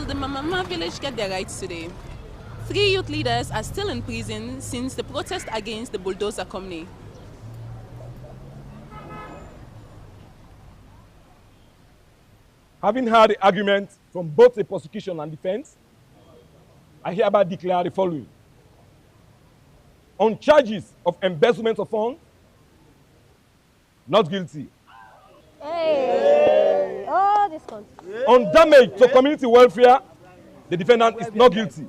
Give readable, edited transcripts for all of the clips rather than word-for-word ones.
Will the Mamama village get their rights today? 3 youth leaders are still in prison since the protest against the bulldozer company. Having heard the argument from both the prosecution and defense, I hereby declare the following. On charges of embezzlement of funds, not guilty. Hey. Oh, this one. On damage to community welfare, the defendant is not guilty.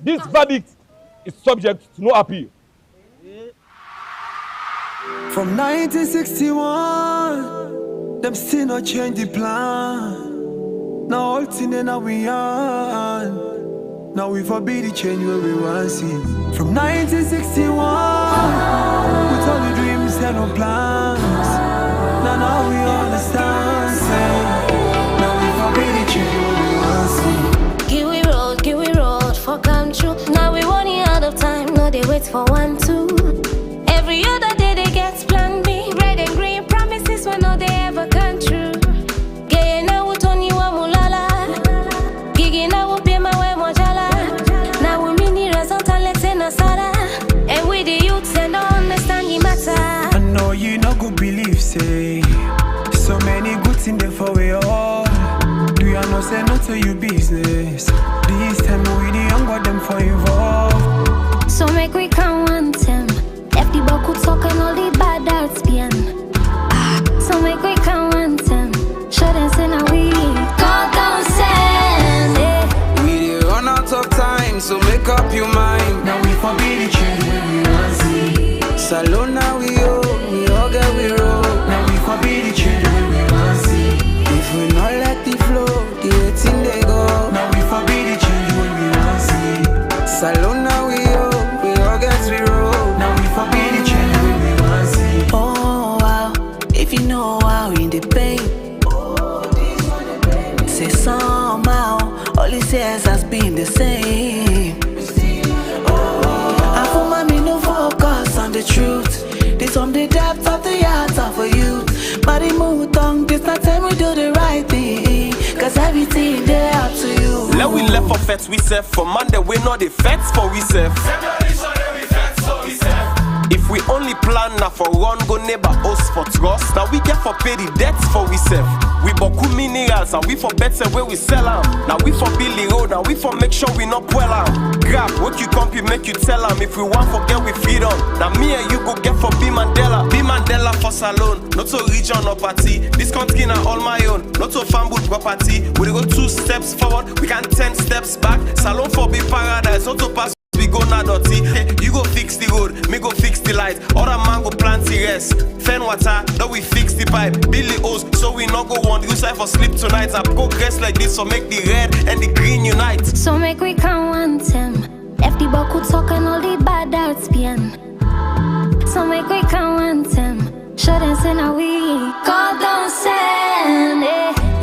This verdict is subject to no appeal. From 1961, them still not change the plan. Now all thing now we on. Now we forbid the change where we want see. From 1961, with all the dreams and no plans. Now we understand. Now we forbid the change where we want see. Give we road for come true. Now we running out of time. No they wait for 1, 2. Every other day they get plan B. Red and green promises when no they ever come true. Gay now we Tony wa mulala. Gigi now we pay my way mojala. Now we mini result Alex and Asada. And with the youths and don't understand the matter. I know you not go believe say. So many good things there for we all. Do you know say no to your business? This time we the younger them for involved. So make we count 1 time. FD Boku talk and all the bad arts behind. So make we count 1 time. Show them say now we call down send. We dey run out of time, so make up your mind. Now we forbid the change when we want see. Salon now we all get we roll. Now we forbid the change when we want see. If we not let the flow, the 18 they go. Now we forbid the change when we want see. Salon now we all get we roll. Now we forbid the change when we want see. Oh wow, if you know how in the pain. Say somehow, all he says has been the same. And for mommy, no focus on the truth. This on the depth of the heart of a youth. But the mood on this not time we do the right thing. Cause everything they up to you. Let we left for fets we serve. For Monday we know the fets for we serve. If we only plan now for run go neighbor us for trust. Now we get for pay the debts for we serve. We boku minerals and we for better where we sell them. Now we for Billy Road and we for make sure we not well am. Grab what you compy make you tell them. If we want forget we freedom. Now me and you go get for B Mandela. B Mandela for salon, not to region or party. This country now all my own, not to family property. We go 2 steps forward, we can 10 steps back. Salon for be paradise, not to pass. We go na dirty, you go fix the road, me go fix the light. Other man go plant the rest. Fen water, now we fix the pipe. Billy O's, so we not go on. You side for sleep tonight. I progress like this, so make the red and the green unite. So make we count 1 time. FD Boku talk and all the bad arts behind. So make we count 1 time. Show them say now we call down send.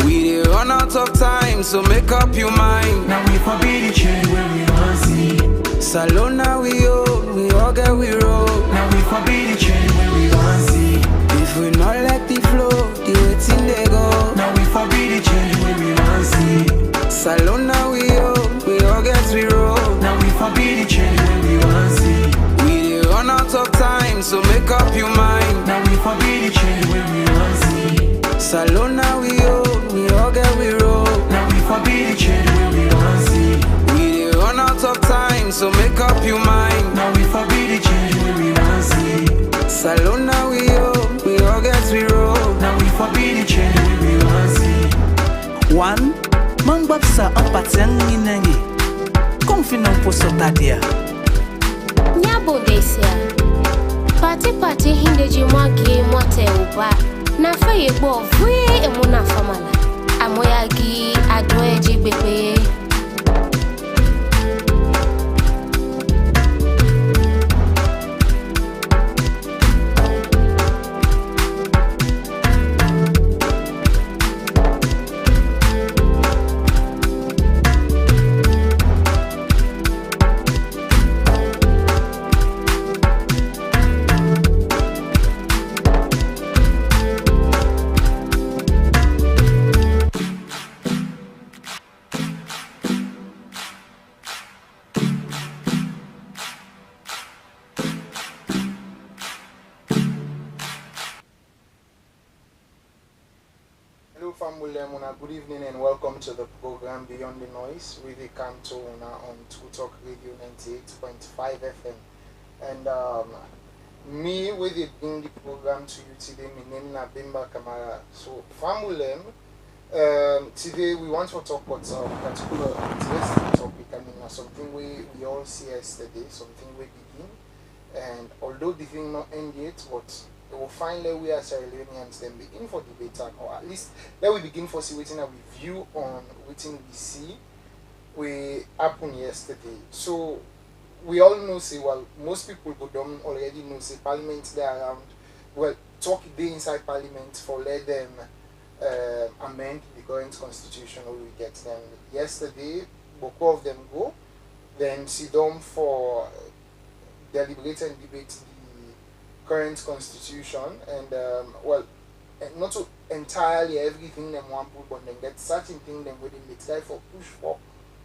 We dey run out of time, so make up your mind. Now we forbid the change when we want see. Salon now we all get we roll. Now we forbid the change when we want see. If we not let the flow, the 18 they go. Now we forbid the change when we want see. Salon now we all get we roll. Now we forbid the change when we want see. We dey run out of time, so make up your mind. Now we forbid the change when we want see. Salon now we all get we roll. Now we forbid the change when we want see. We dey run out of time, so make up your mind. Now we forbid the change when we want see. Salon now we all get we roll. Now we forbid the change when we want see. 1. Mangbapsa apateng ninangi. Confinan po sotadia. Nyabo desia. Party hindeji mwagi mwate uba. Na faye bo vuye emuna famala. Amoyagi adweji bebe. Fambulemuna, good evening and welcome to the program Beyond the Noise with the Kanto on True Talk Radio 98.5 FM. And me with it bring the program to you today, my name is Bimba Kamara. So Fambulem, today we want to talk about a particular interesting topic. I mean, something we all see yesterday, something we begin. And although the thing not end yet, but we'll finally we as Sierra-Leoneans then begin for debate, or at least let we begin for see waiting a review on what we see we happened yesterday. So we all know say most people go down already know say Parliament there around talk day inside Parliament for let them amend the current constitution or we get them yesterday. Both of them go, then sit down for deliberate and debate the current constitution and not to entirely everything them want put, but then get certain things them within the try for push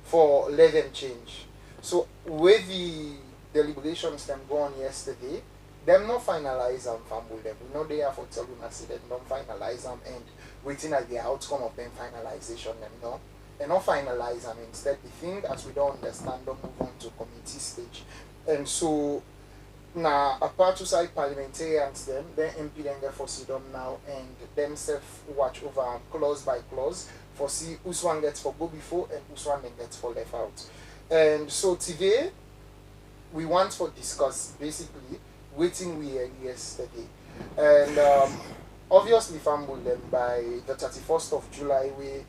for let them change. So with the deliberations them go on yesterday, them not finalize them famble them. We know they have for tell you say them don't finalize them and waiting at the outcome of them finalization them no. And not finalize them instead the thing as we don't understand don't move on to committee stage. And so now apart to side parliamentarians them MP then get for sit down now and themselves watch over clause by clause for see who's one gets for go before and who's one then gets for left out. And so today we want to discuss basically waiting we heard yesterday. And obviously famble them by the 31st of July we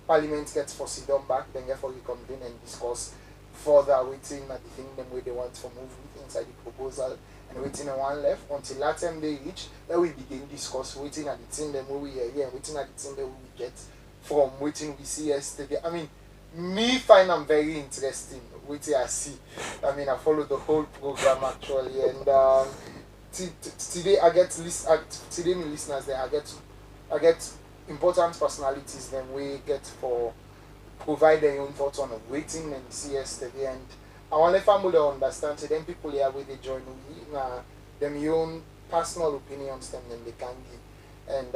Parliament gets for sit down back, then get for reconvene and discuss further waiting at the thing them where they want to move with inside the proposal and waiting on one left until that time they reach, then we begin discuss waiting at the thing them where we are here and waiting at the thing that we get from waiting we see yesterday. I mean, me find them very interesting waiting I see. I mean I follow the whole program actually and today I get today my listeners there I get important personalities then we get for provide their own thoughts on waiting and see yesterday and I want the family to understand so then people here where they join me them your own personal opinions then they can give and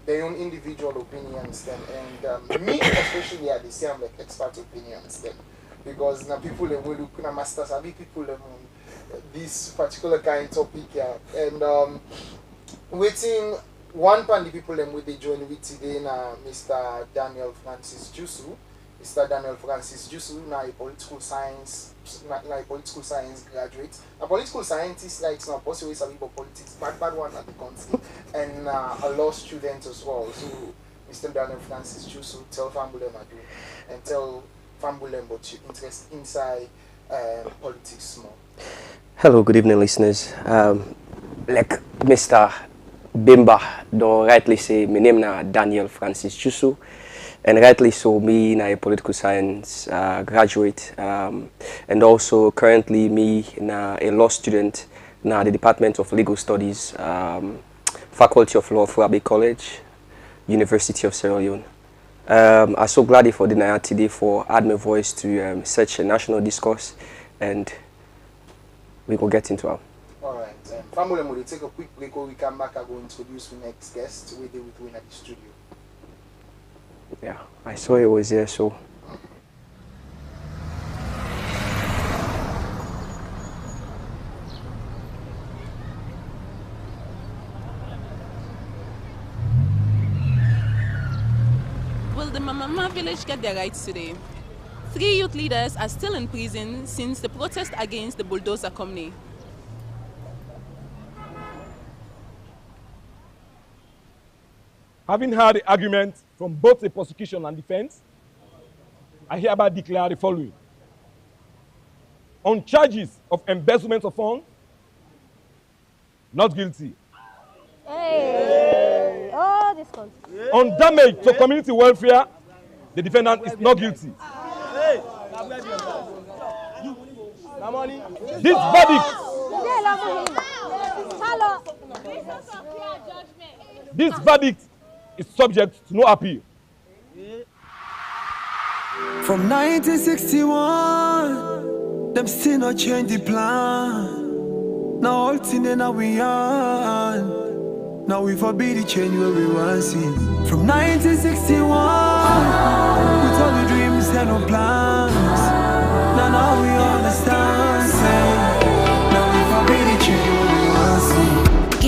their own individual opinions then and me especially they say I'm like expert opinions then because now people they will look na masters I be people them on this particular kind of topic here and waiting one pan the people them with they join with today na Mr. Daniel Francis Jusu. Mr. Daniel Francis Jusu now a political science graduate. A political scientist like it's not possible to about politics, bad one at the country and a law student as well. So Mr. Daniel Francis Jusu tell Fambulem Adu and tell Fambulem about your interest inside politics more. Hello, good evening listeners. Like Mr. Bimba don't rightly say my name na Daniel Francis Jusu. And rightly so, me na a political science graduate, and also currently me na a law student na the Department of Legal Studies, Faculty of Law for Abbey College, University of Sierra Leone. I'm so glad for the night today for add my voice to such a national discourse, and we will get into it. All right, family, we'll take a quick break. When we come back, I will introduce the next guest. We're there with at the studio. Yeah, I saw it was there, so. Will the Mamama village get their rights today? 3 youth leaders are still in prison since the protest against the bulldozer company. Having heard the argument from both the prosecution and defense, I hereby declare the following. On charges of embezzlement of funds, not guilty. Hey. Oh, this one. On damage to community welfare, the defendant is not guilty. This verdict is subject to no appeal. From 1961, them still not change the plan. Now all thing in we on. Now we forbid the change where we want to see. From 1961, with all the dreams and no plans. Now we understand. Say, now we forbid the change where we want to see.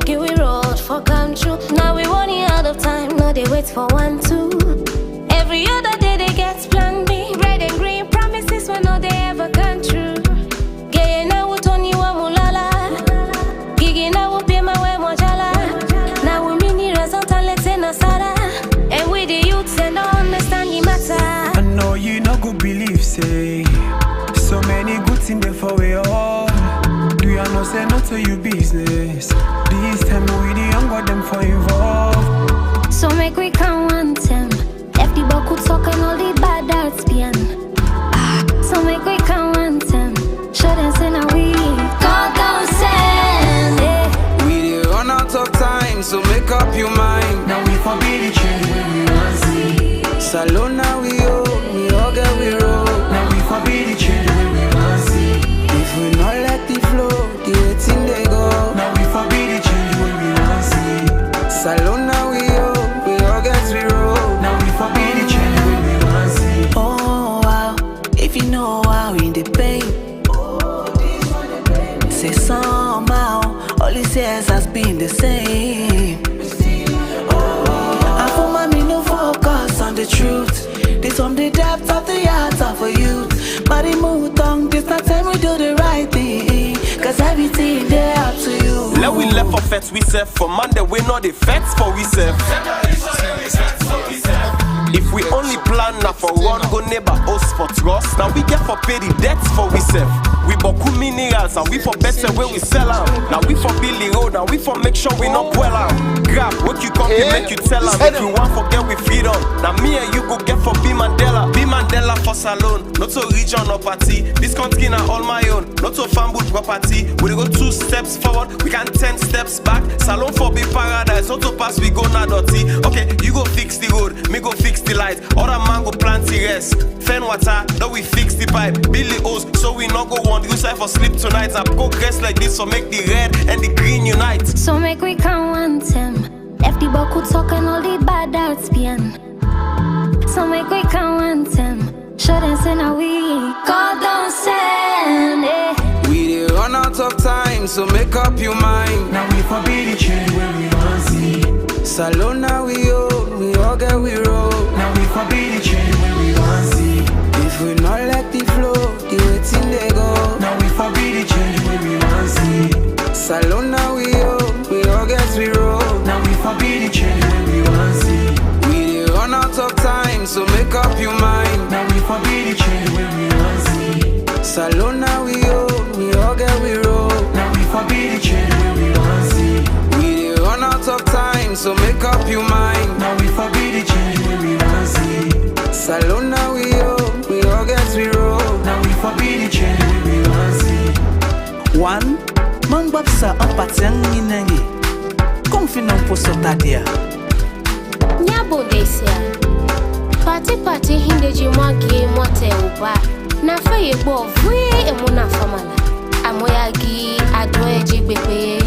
Give we road for come true. Now we running out of time. No, they wait for 1, 2. Every other day they get plan B. Red and green promises when no they ever come true. Gay now we Tony wa mulala. Gigi now we pay my way mojala. Now we mini result and let's say nasara. And with the youths and don't understand the matter. I know you not go believe, say. So many good things there for we all. Do you know say not to you business? This time we the younger them for involved. So make we count 1 time. Left the buck could talk and all the bad arts behind. So make we count 1 time. Show them say now we God don't send it. We dey run out of time, so make up your mind. Now we forbid the change when we want to see. Salona we all get we roll. Now we forbid the change when we want to see. If we not let the flow, the thing they go. Now we forbid the change when we want to see. Salona we all get we roll. Now we forbid the change when we want to see. Oh wow, if you know how in the pain. Say somehow, all these years has been the same. And for mommy, no focus on the truth. This from the depth of the heart of a youth. Body move on, this not time we do the right thing. Cause everything they up to you. Let we left for fets we serve. For Monday we not the fets for we serve. If we only plan now for one go neighbor us for trust. Now we get for pay the debts for we serve. We boku minerals and we for better where we sell out. Now we for Billy Road and we for make sure we not well out. Grab what you come make you tell them. If you want forget we feed on. Now me and you go get for B Mandela. B Mandela for salon, not to region or party. This country now all my own, not to family property. We go 2 steps forward, we can 10 steps back. Salon for be paradise, not to pass we go na dirty. Okay, you go fix the road, me go fix the light. Other man go plant the rest. Fen water, now we fix the pipe. Billy O's, so we not go want use life for sleep tonight. I go dress like this, so make the red and the green unite. So make we count 1 time. Left the buck could talk and all the bad arts behind. So make we count 1 time. Show them say now we God don't send it. We dey run out of time, so make up your mind. Now we forbid the change when we want to see. Salona we all get we roll. Now we forbid the change when we want to see. If we not let the flow, the thing they go. Now we forbid the change when we want to see. Salona we all get we roll. Now we forbid the change when we want to see. We dey run out of time, so make up your mind. Now we forbid the change when we want to see. Salona we all get we roll. Now we forbid the change when we want to see. We dey run out of time, so make up your mind. Now we forbid the change when we want to see. Salona we all get we roll. Now we forbid the change when we want to see. 1. Mangbapsa apatang inangi. Kung finang puso tadia. Nyabo desia. Party hindeji mwagi mwate uba. Na faye bo vuye emuna famala. Amoyagi adwe jigbepe.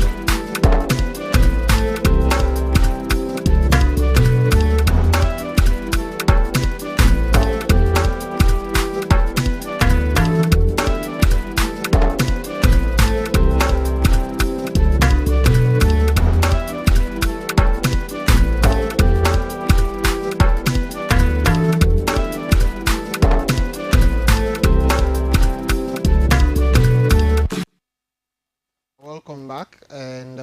Welcome back, and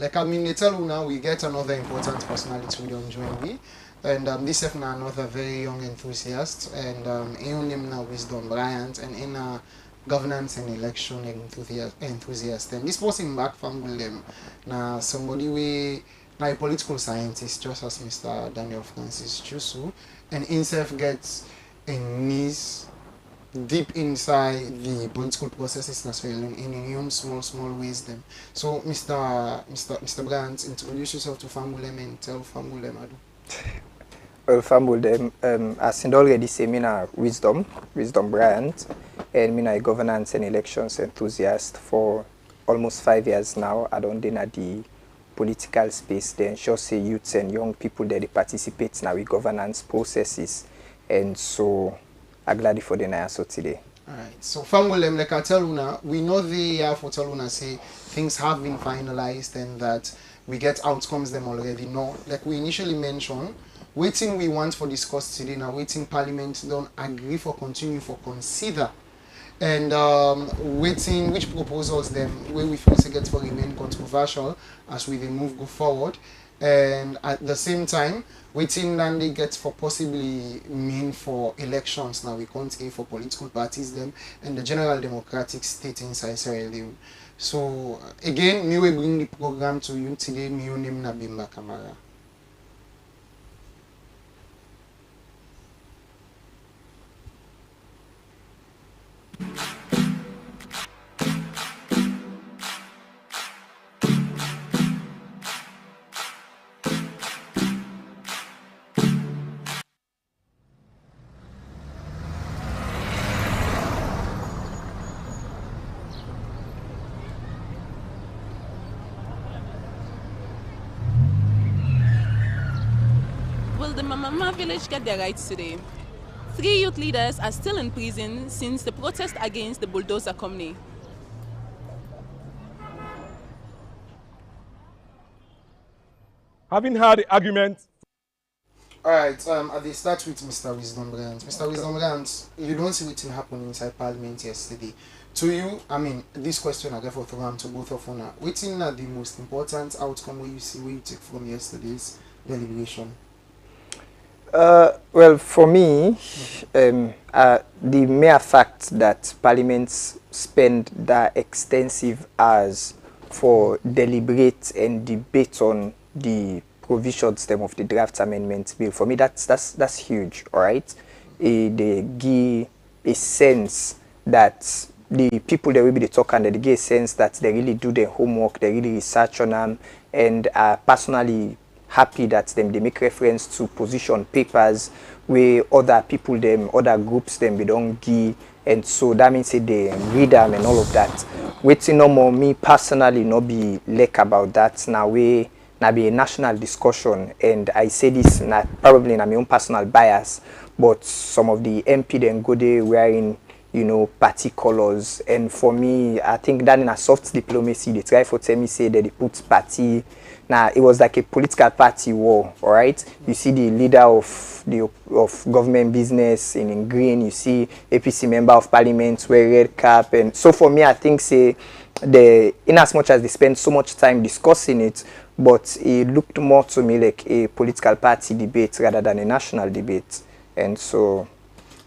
like I mean, they tell you now we get another important personality on join me, and this is another very young enthusiast, and in name now Wisdom Bryant, and in governance and election enthusiast, and this person back from William, now somebody we now a political scientist, just as Mr. Daniel Francis Chusu, and himself gets in his deep inside the political processes as well in your small wisdom. So Mr. Bryant, introduce yourself to Fambulem and tell Fambulem adu. Well, Fambulem, as I already say, I Wisdom Bryant, and I governance and elections enthusiast for almost 5 years now. I don't do the political space, they ensure say youths and young people that they participate now with governance processes. And so I'm glad for the night so today. Alright, so Fangolem, like I tell Una, we know the for tell Una say things have been finalized and that we get outcomes them already. No, like we initially mentioned, waiting we want for discuss today now, waiting Parliament don't agree for continue for consider. And waiting which proposals them where we feel to get for remain controversial as we then go forward. And at the same time, waiting then they get for possibly mean for elections now we can't aim for political parties them and the general democratic state inside Sierra Leone. So again, me will bring the program to you today. Me name na Bimba Kamara. Will the Mamama village get their rights today? 3 youth leaders are still in prison since the protest against the bulldozer company. Having had the argument. Alright, at the start with Mr. Wisdom Grant. Mr. Wisdom Grant, you don't see what happened inside Parliament yesterday. To you, I mean, this question I get for Thuram to both of you. What's the most important outcome where you see where you take from yesterday's deliberation? Well, for me, the mere fact that parliaments spend that extensive hours for deliberate and debate on the provisions of the draft amendment bill, for me that's huge. All right, they give a sense that the people that will be the talking, they give a sense that they really do their homework, they really research on them, and personally happy that they make reference to position papers where other people other groups they don't give, and so that means they read them and all of that. Waiting no more me personally not be like about that now we now be a national discussion, and I say this not probably in my own personal bias, but some of the MP then go there wearing party colors, and for me I think that in a soft diplomacy they try for tell me say that they put party. Now it was like a political party war, all right. You see the leader of government business in green. You see APC member of parliament wear red cap, and so for me, I think say in as much as they spend so much time discussing it, but it looked more to me like a political party debate rather than a national debate, and so.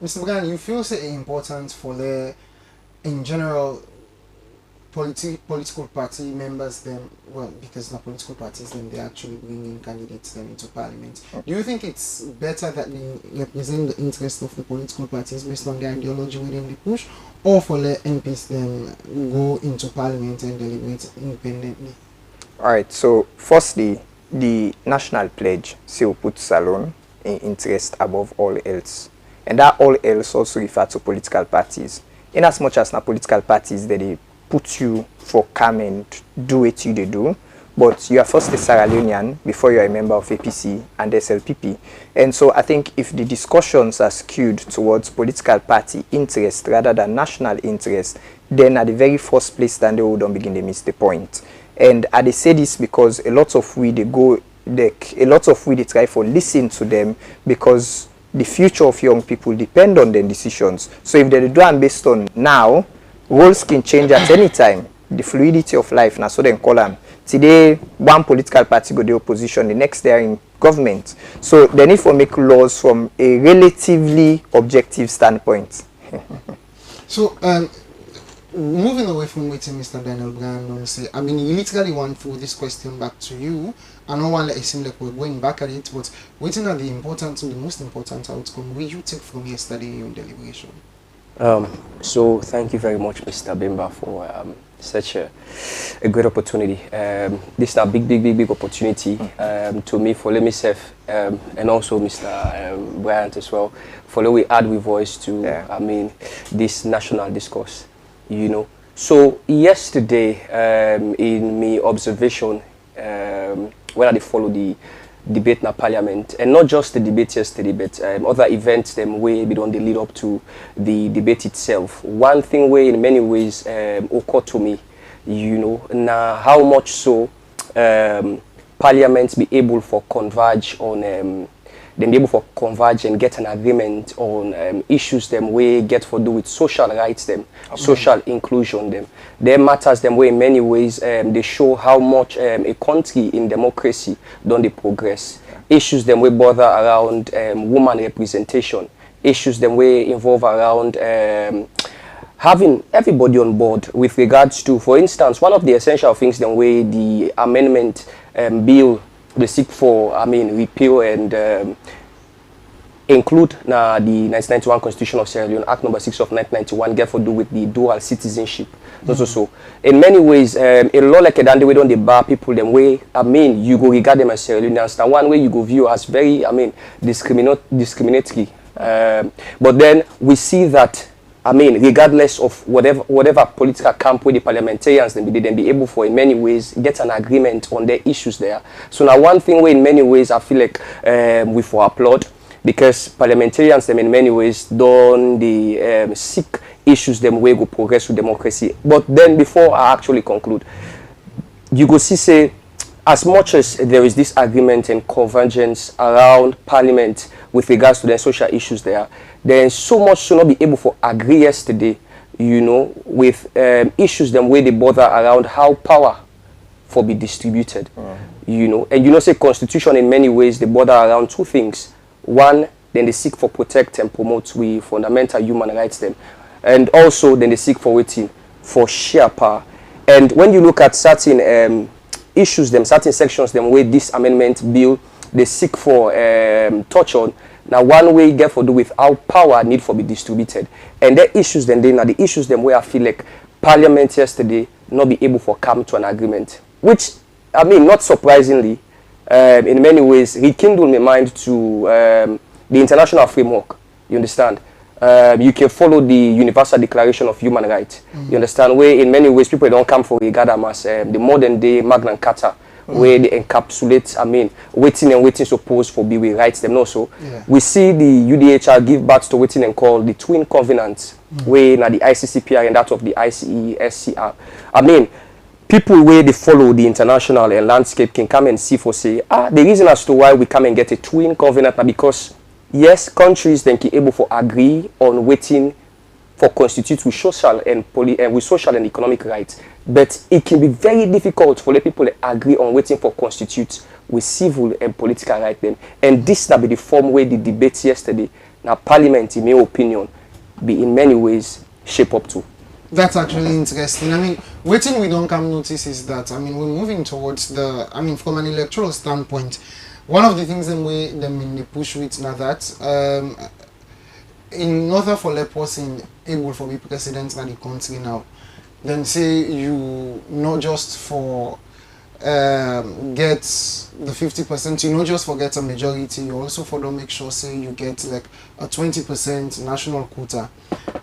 Mr. Brian, you feel say important for the in general. Political party members them, well, because not political parties then they actually bring in candidates them into parliament. Do you think it's better that they represent the interest of the political parties based on the ideology within the push, or for the MPs them go into parliament and deliberate independently? Alright, so firstly, the national pledge still puts Salon in interest above all else. And that all else also refers to political parties. In as much as not political parties that they put you for come and do what you do, but you are first a Sierra Leonean before you are a member of APC and SLPP. And so I think if the discussions are skewed towards political party interest rather than national interest, then at the very first place then they wouldn't begin to miss the point. And I say this because a lot of we try for listen to them, because the future of young people depend on their decisions. So if they do them based on now, roles can change at any time. The fluidity of life, now so then call them. Today, one political party go the opposition, the next they are in government. So they need to make laws from a relatively objective standpoint. So, moving away from waiting, Mr. Daniel Brandon say, I mean, you literally want to throw this question back to you. I don't want to seem like we're going back at it, but waiting at the most important outcome, will you take from yesterday in your deliberation? So thank you very much, Mr. Bimba, for such a great opportunity. This is a big opportunity to me for myself and also Mr. Bryant as well, for the way add we voice to I mean this national discourse, So yesterday in my observation whether they follow the debate in parliament, and not just the debate yesterday, but other events them way beyond the lead up to the debate itself. One thing way in many ways occurred to me, you know, now how much so parliament be able for converge on them be able for converge and get an agreement on issues them way get for do with social rights them, social inclusion them. There matters them way in many ways. They show how much a country in democracy don't they progress. Issues them way bother around woman representation. Issues them way involve around having everybody on board with regards to, for instance, one of the essential things the way the amendment bill they seek for, repeal and include the 1991 Constitution of Sierra Leone, Act number 6 of 1991, get for do with the dual citizenship. So in many ways, a law like that, the way don't they bar people them way, you go regard them as Sierra Leoneans. Now one way you go view as very, discriminatory. But then we see that, regardless of whatever political camp where the parliamentarians then be able for in many ways get an agreement on their issues there. So now one thing where in many ways I feel like we for applaud, because parliamentarians them in many ways don't seek issues them way go progress with democracy. But then before I actually conclude, you go see say as much as there is this agreement and convergence around parliament with regards to the social issues there, then so much should not be able to agree yesterday, you know, with issues them where they bother around how power for be distributed, you know. And you know, say constitution in many ways they bother around two things. One, then they seek for protect and promote we fundamental human rights them, and also then they seek for waiting for share power. And when you look at certain issues them, certain sections them where this amendment bill they seek for touch on. Now one way get for do with how power need for be distributed, and the issues then are the issues them where I feel like parliament yesterday not be able for come to an agreement, which not surprisingly in many ways rekindle my mind to the international framework. You understand? You can follow the Universal Declaration of Human Rights. You understand? Where in many ways people don't come for regard them as the modern day Magna Carta, where they encapsulate, waiting supposed for be we rights them also. We see the UDHR give birth to waiting and call the twin covenants, where now the ICCPR and that of the ICESCR. People where they follow the international and landscape can come and see for say, the reason as to why we come and get a twin covenant now because yes, countries then be able to agree on waiting for constitute with social and economic rights, but it can be very difficult for the people to agree on waiting for constitute with civil and political rights them. And this now be the form where the debates yesterday now parliament in my opinion be in many ways shape up to. That's actually interesting. Waiting we don't come notice is that we're moving towards the from an electoral standpoint, one of the things they push with now that in order for a person able to be president in the country now, then say you not just for get the 50%, you not just for get a majority, you also for don't make sure say you get like a 20% national quota.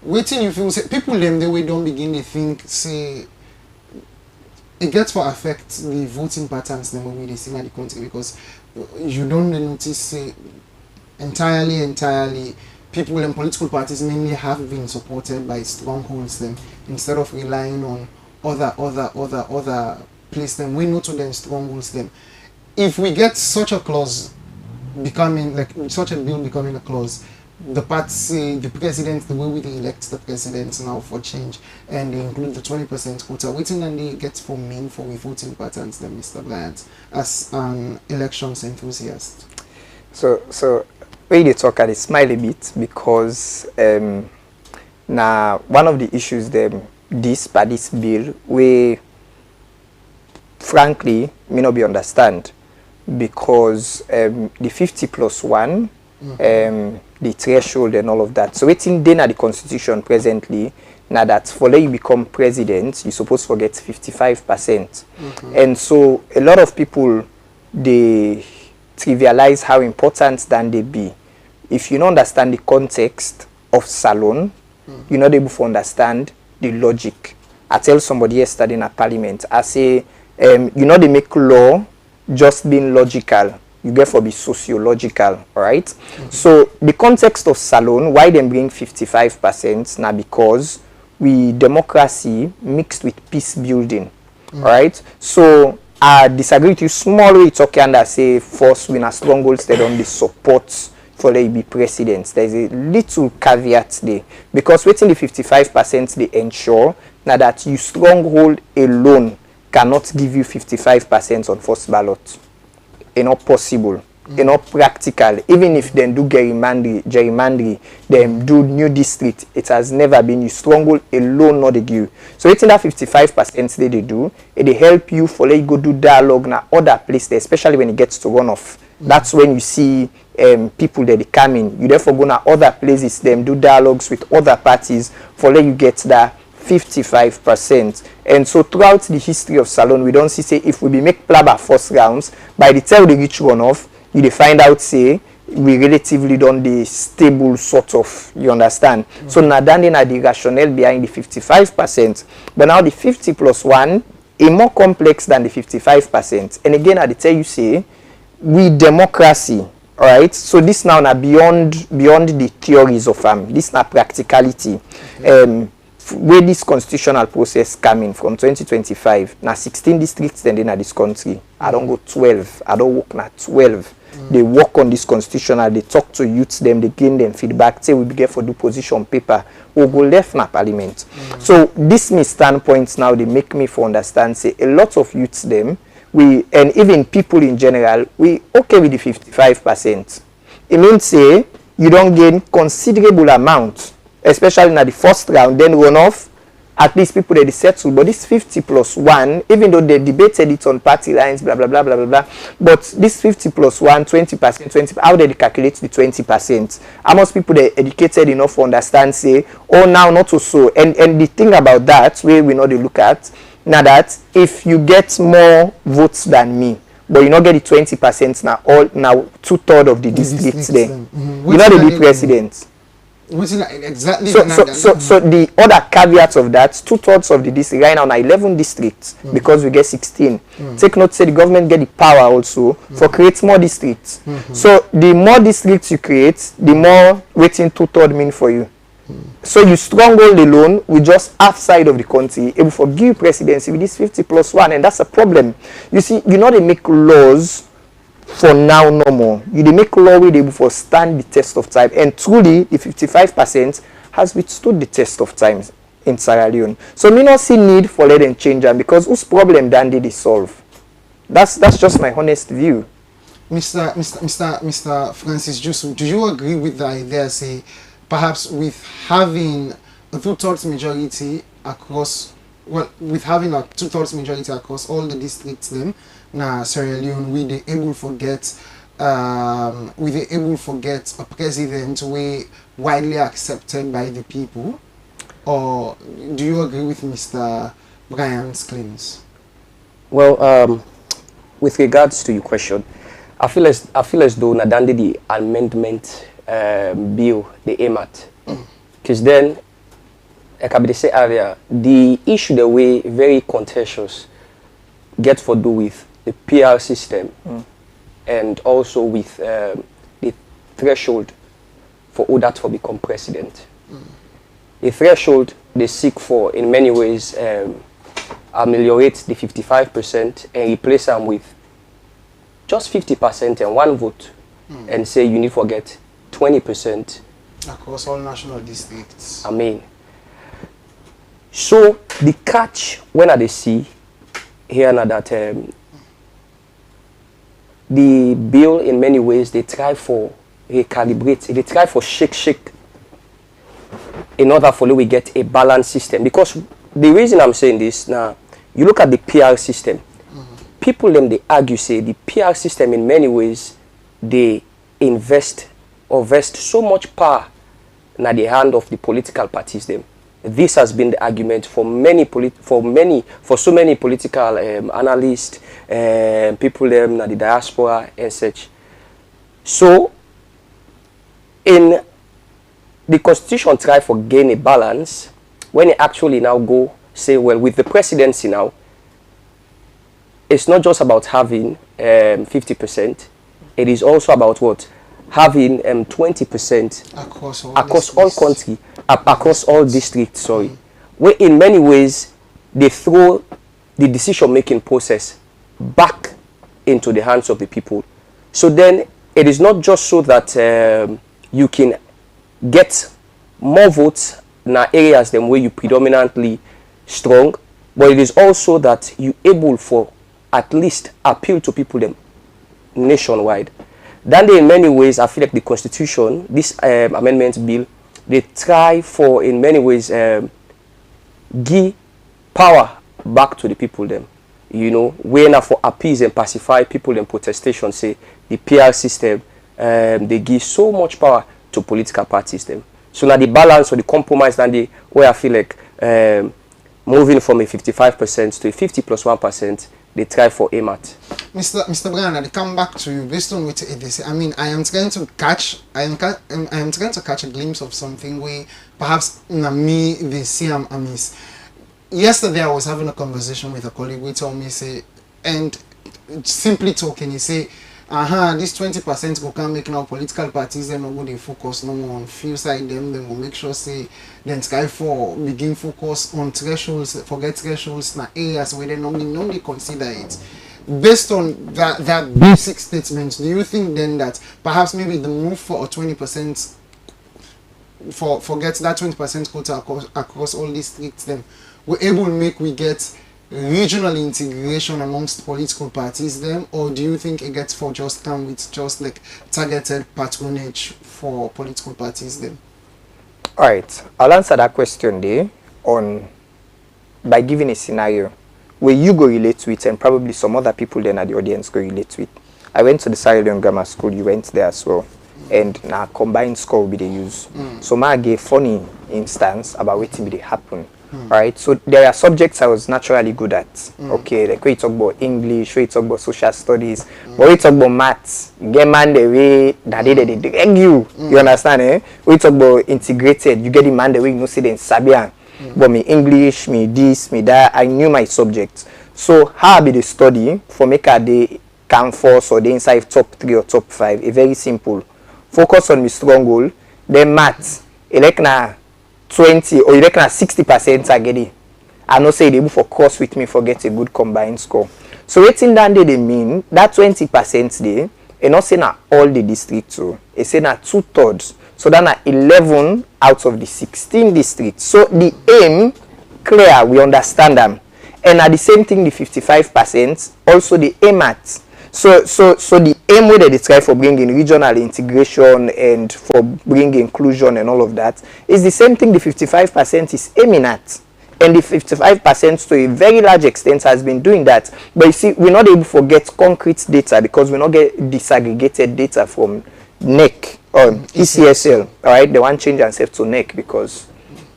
Waiting you feel say people them the way don't begin to think say it gets for affect the voting patterns them when they see in the country, because you don't notice say entirely people and political parties mainly have been supported by strongholds them instead of relying on other place them. We know to them strongholds them. If we get such a clause becoming like such a bill becoming a clause, the party, the president, the way we elect the president now for change, and they include the 20% quota, waiting and they get for mean for we voting patterns then, Mr. Bryant, as an elections enthusiast. So when they talk, I smile a bit because now one of the issues them this bill we frankly may not be understand, because the 50+1 the threshold and all of that. So waiting then at the constitution presently now that for you become president you're supposed to get 55%. And so a lot of people they trivialize how important then they be. If you don't understand the context of Salon, you're not able to understand the logic. I tell somebody yesterday in a parliament, I say, they make law just being logical. You get for be sociological, all right? So the context of Salone, why them bring 55%? Now because we democracy mixed with peace building, all right? So I disagree with you small. It's okay and I say force win a stronghold instead on the support for they be president. There's a little caveat there because waiting the 55% they ensure now that you stronghold alone cannot give you 55% on first ballot. It's not possible. It's not practical. Even if they do gerrymandering, them do new district, it has never been. You stronghold alone not the give. So waiting that 55% they do, they help you for let you go do dialogue na other places, especially when it gets to runoff. That's when you see people that they come in. You therefore go to other places, them do dialogues with other parties for let you get that 55%. And so throughout the history of Salone, we don't see say if we be make plaba first rounds, by the time they reach runoff, you find out say we relatively done the stable sort of, you understand? So now then the rationale behind the 55%, but now the 50 plus 1 is more complex than the 55%. And again, I tell you say we democracy, all right? So this now beyond the theories of this now practicality. Where this constitutional process coming from 2025, now 16 districts then in this country. I don't go 12. I don't work now 12. They work on this constitutional, they talk to youths, them, they gain them feedback, say we begin for do position paper, or go left na parliament. So this me standpoints now, they make me for understand, say a lot of youths them, and even people in general, we okay with the 55%. It means say you don't gain considerable amount, especially in the first round, then run off, at least people they settle. But this 50 plus 1, even though they debated it on party lines, blah, blah, blah, blah, blah, blah, but this 50 plus 1, 20%, 20, how they calculate the 20%? How much people they educated enough to understand, say, oh, now not so. And the thing about that, where we know they look at, now that if you get more votes than me, but you not get the 20% now 2/3 of the districts there. You know they be president. Exactly. So the other caveats of that, 2/3 of the district right now 11 districts because we get 16. Take note, say the government get the power also for create more districts. So the more districts you create, the more waiting 2/3 mean for you. So you stronghold alone with just half side of the country able for give presidency with this 50 plus 1, and that's a problem. You see, you know they make laws for now no more. You they make law with able for stand the test of time, and truly the 55% has withstood the test of time in Sierra Leone. So me not see need for let them change them because whose problem then did they solve? That's just my honest view. Mr. Francis Jusu, do you agree with the idea, say, perhaps with having a 2/3 majority across, well, with having a 2/3 majority across all the districts, them, now Sierra Leone, we they able forget a president we widely accepted by the people, or do you agree with Mr. Brian's claims? Well, with regards to your question, I feel as though Nadande the amendment bill they aim at, because then, like I said earlier, the issue the way very contentious get for do with the PR system and also with the threshold for who that for become president. The threshold they seek for in many ways ameliorate the 55% and replace them with just 50% and 1 vote, and say you need to forget 20% across all national districts. I mean, so the catch when I see here now that the bill in many ways they try for recalibrate, they try for shake in order for we get a balanced system. Because the reason I'm saying this now, you look at the PR system, people them they argue say the PR system in many ways they invest or vest so much power in the hand of the political parties them. This has been the argument for so many political analysts, people them in the diaspora and such. So in the constitution try for gain a balance when it actually now go say, well, with the presidency now, it's not just about having 50%. It is also about what? Having 20% across all country, across all districts, sorry. Where in many ways, they throw the decision-making process back into the hands of the people. So then, it is not just so that you can get more votes in areas them where you predominantly strong, but it is also that you able for at least appeal to people them nationwide. Then in many ways, I feel like the Constitution, this amendment bill, they try for in many ways give power back to the people them. You know, when for appease and pacify people in protestation, say the PR system, they give so much power to political parties them. So now the balance or the compromise then they where I feel like moving from a 55% to a 50+1%, they try for aim at. Mr. Brian, I come back to you based on what they say. I mean, I am trying to catch a glimpse of something where perhaps me they see I'm amiss. Yesterday I was having a conversation with a colleague who told me say, and simply talking, he say, this 20% go can make now political parties then no they focus no more on few side them, then will make sure say then Sky 4 begin focus on thresholds, forget thresholds na areas where they normally consider it. Based on that basic statement, do you think then that perhaps maybe the move for a 20% forget that 20% quota across all these districts then we're able to make we get regional integration amongst political parties then, or do you think it gets for just come with just like targeted patronage for political parties then? Alright, I'll answer that question there by giving a scenario where you go relate to it and probably some other people then at the audience go relate to it. I went to the Sierra Leone Grammar School, you went there as well. And now combined score will be the use. So I gave funny instance about what will happen. Right, so there are subjects I was naturally good at. Okay, like we talk about English, we talk about social studies, but we talk about maths. Get man the way that they drag you. You understand, eh? We talk about integrated. You get the man the way you know say then Sabian. But me English, me this, me that. I knew my subjects. So how I be the study for make a day can force or the inside top 3 or top 5? It's very simple. Focus on my strong goal. Then maths. Like na 20 or you reckon 60% are getting. I know say they able for course with me for get a good combined score. So waiting down they mean that 20% they and not say na all the districts so it say na 2/3. So that na 11 out of the 16 districts. So the aim clear, we understand them. And at the same thing the 55% also the aim at. So the aim where they try for bringing regional integration and for bringing inclusion and all of that is the same thing the 55% is aiming at. And the 55% to a very large extent has been doing that. But you see, we're not able to get concrete data because we not get disaggregated data from NEC or ECSL. Alright, they want to change themselves to NEC because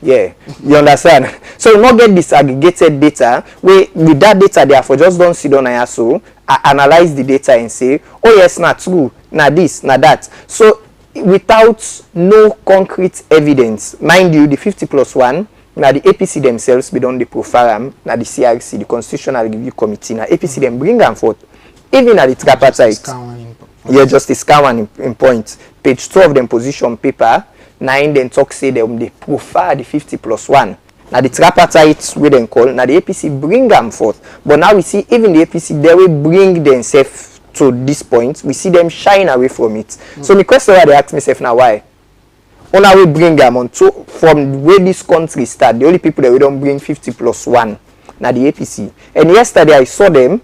yeah, you understand? So we not get disaggregated data where with that data therefore just don't sit down and so analyze the data and say, oh yes, not true, not this, not that. So without no concrete evidence, mind you, the 50+1, now the APC themselves be done the profile, now the CRC, the Constitutional Review Committee, now APC them bring them forth. Even at the tripartite, yeah, Justice Cowan in point, page 2 of them position paper, 9 then talk say them they profile the 50+1. Now the tripartite we then call, now the APC bring them forth. But now we see even the APC, they will bring themselves to this point. We see them shine away from it. So the question why they ask myself now why? Only we bring them on to from where this country start, the only people that we don't bring 50+1, now the APC. And yesterday I saw them,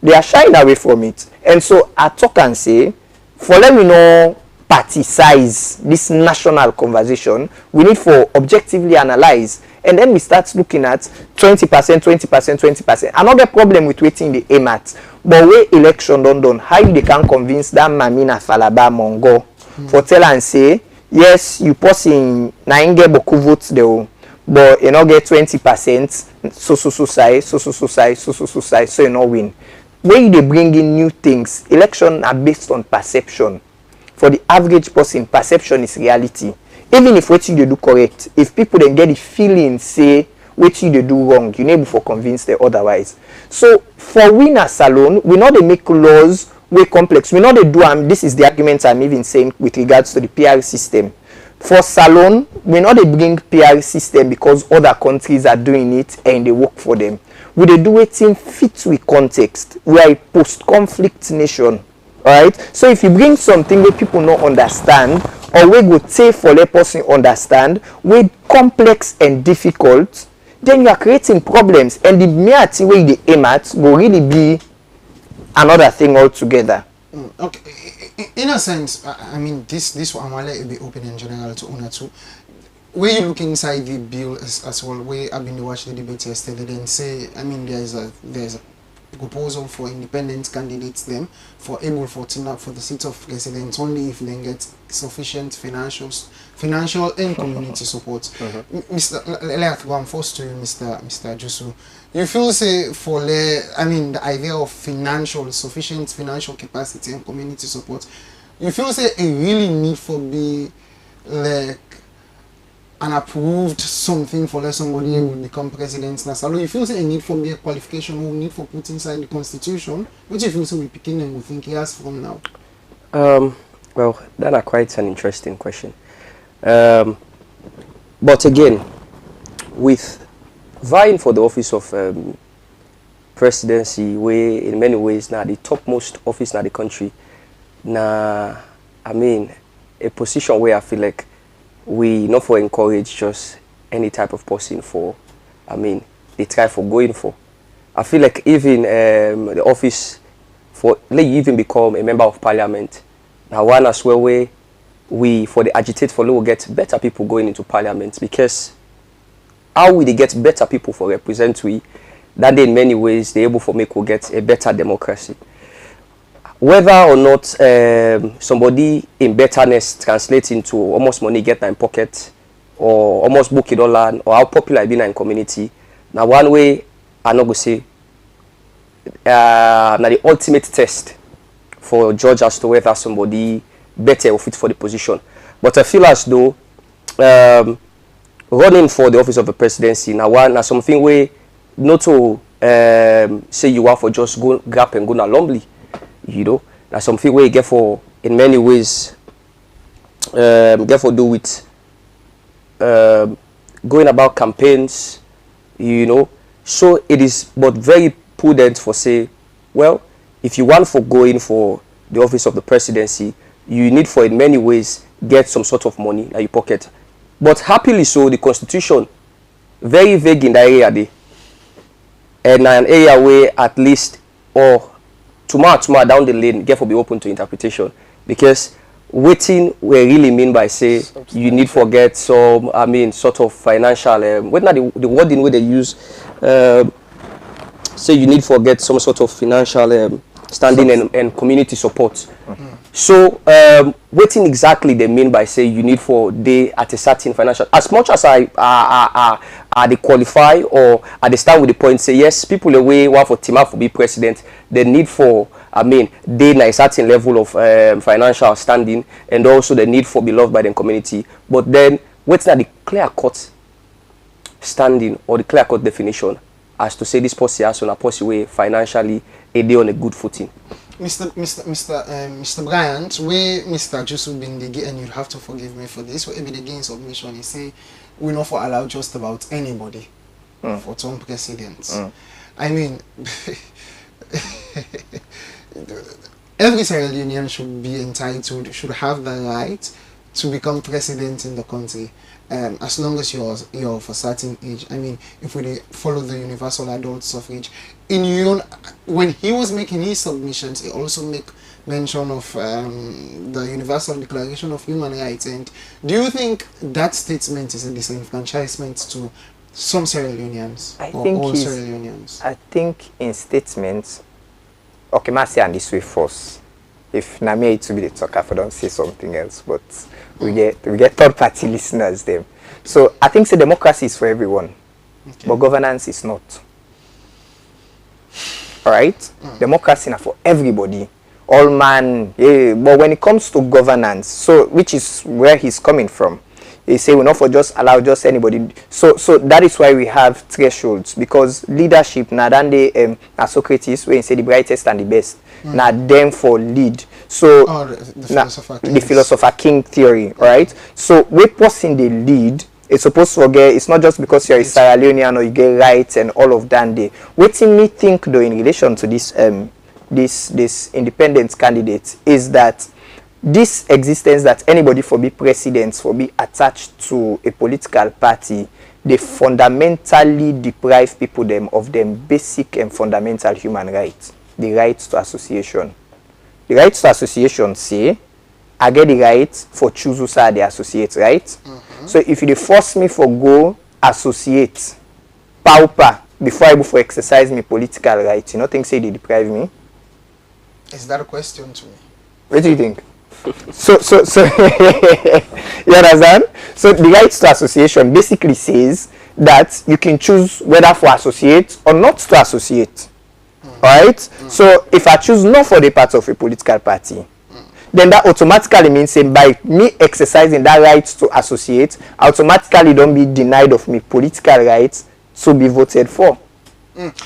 they are shying away from it. And so I talk and say, for let me know party size this national conversation, we need for objectively analyze. And then we start looking at 20%, 20%, 20%. Another problem with waiting the aim at. But where election done, how they can convince that Mamina Falaba Mongo for tell and say, yes, you posting 9 get boku votes though, but you not get 20%, so you not win. When they bring in new things, elections are based on perception. For the average person, perception is reality. Even if what you do correct, if people then get the feeling, say, what you do wrong, you able for convince the otherwise. So for we na salon, we know they make laws way complex. We know they do this is the argument I'm even saying with regards to the PR system. For salon, we know they bring PR system because other countries are doing it and they work for them. We they do it in fit with context. We are a post-conflict nation. Alright? So if you bring something where people don't understand, or we go take for let person understand, we complex and difficult, then you are creating problems. And the mere thing where they aim at will really be another thing altogether. Okay. In a sense, I mean, this one will be open in general to Una too. Where you look inside the bill as well, where I've been watching the debate yesterday, then say, I mean, there's a proposal for independent candidates them for able for turn up for the seat of president only if they get sufficient financial and community support. Mr. I'm forced to you, Mr. Jusu. You feel say for the idea of sufficient financial capacity and community support, you feel say it really need for be like an approved something for somebody who will become president. So you feel say a need for mere qualification who need for put inside the constitution, which you feel so we picking and we think he has from now? Well, that's quite an interesting question. But again, with vying for the office of presidency, where in many ways now the topmost office in the country, now I mean a position where I feel like we not for encourage just any type of person for, I mean, they try for going for. I feel like even the office for, let you even become a member of parliament. Now one as well where we, for the agitate for will get better people going into parliament, because how will they get better people for represent we, that in many ways they're able for make we get a better democracy. Whether or not somebody in betterness translates into almost money get in pocket or almost book it all land, or how popular it be in community. Now one way I not go say now the ultimate test for judge as to whether somebody better or fit for the position. But I feel as though running for the office of the presidency now something where not to say you are for just go grab and go na lumbly. You know, that's something where you get for in many ways get for do with going about campaigns, you know. So it is but very prudent for say, well, if you want for going for the office of the presidency, you need for in many ways get some sort of money in your pocket. But happily so, the constitution very vague in that area there, and an area where at least or tomorrow down the lane get for be open to interpretation, because waiting we really mean by say you need for get some, I mean, sort of financial when not the wording where they use say you need for get some sort of financial standing and community support. So waiting exactly they mean by say you need for they at a certain financial, as much as I they qualify or at the start with the point say yes, people away want for team up for be president, they need for, I mean, they na a certain level of financial standing, and also the need for be loved by the community. But then what's not the clear cut standing or the clear cut definition as to say this policy has on a policy way financially a day on a good footing. Mr. Bryant, where Mr. Jusu been the and you have to forgive me for this, where the gain submission, he say we not for allow just about anybody for some presidents. I mean, every Sierra Leonean should be entitled, should have the right to become president in the country, as long as you're of a certain age. I mean, if we follow the universal adult suffrage, when he was making his submissions, he also make mention of the Universal Declaration of Human Rights. And do you think that statement is a disenfranchisement to some Sierra Leoneans or all Sierra Leoneans? I think in statements, okay, I say on this way first. If Namia to be the talker, I don't say something else, but we get third party listeners them. So I think the democracy is for everyone, but governance is not. Alright? Democracy is for everybody. All man, yeah, but when it comes to governance, so which is where he's coming from, They say we not for just allow just anybody. So that is why we have thresholds, because leadership now than they Socrates when he say the brightest and the best. Now them for lead. So the philosopher king theory, right? So we person the lead. It's supposed to get, it's not just because you're a Sierra Leonean or you get rights and all of that. What me think though in relation to this this independent candidate is that this existence that anybody for be president for be attached to a political party, they fundamentally deprive people them of them basic and fundamental human rights, the rights to association. The rights to association say I get the right for choose who say they associate, right? So if you force me for go associate pauper before I go for exercise my political rights, you know think say they deprive me? Is that a question to me? What do you think? so you understand? So the rights to association basically says that you can choose whether for associate or not to associate. Alright? So if I choose not for the part of a political party, then that automatically means by me exercising that right to associate, automatically don't be denied of me political rights to be voted for.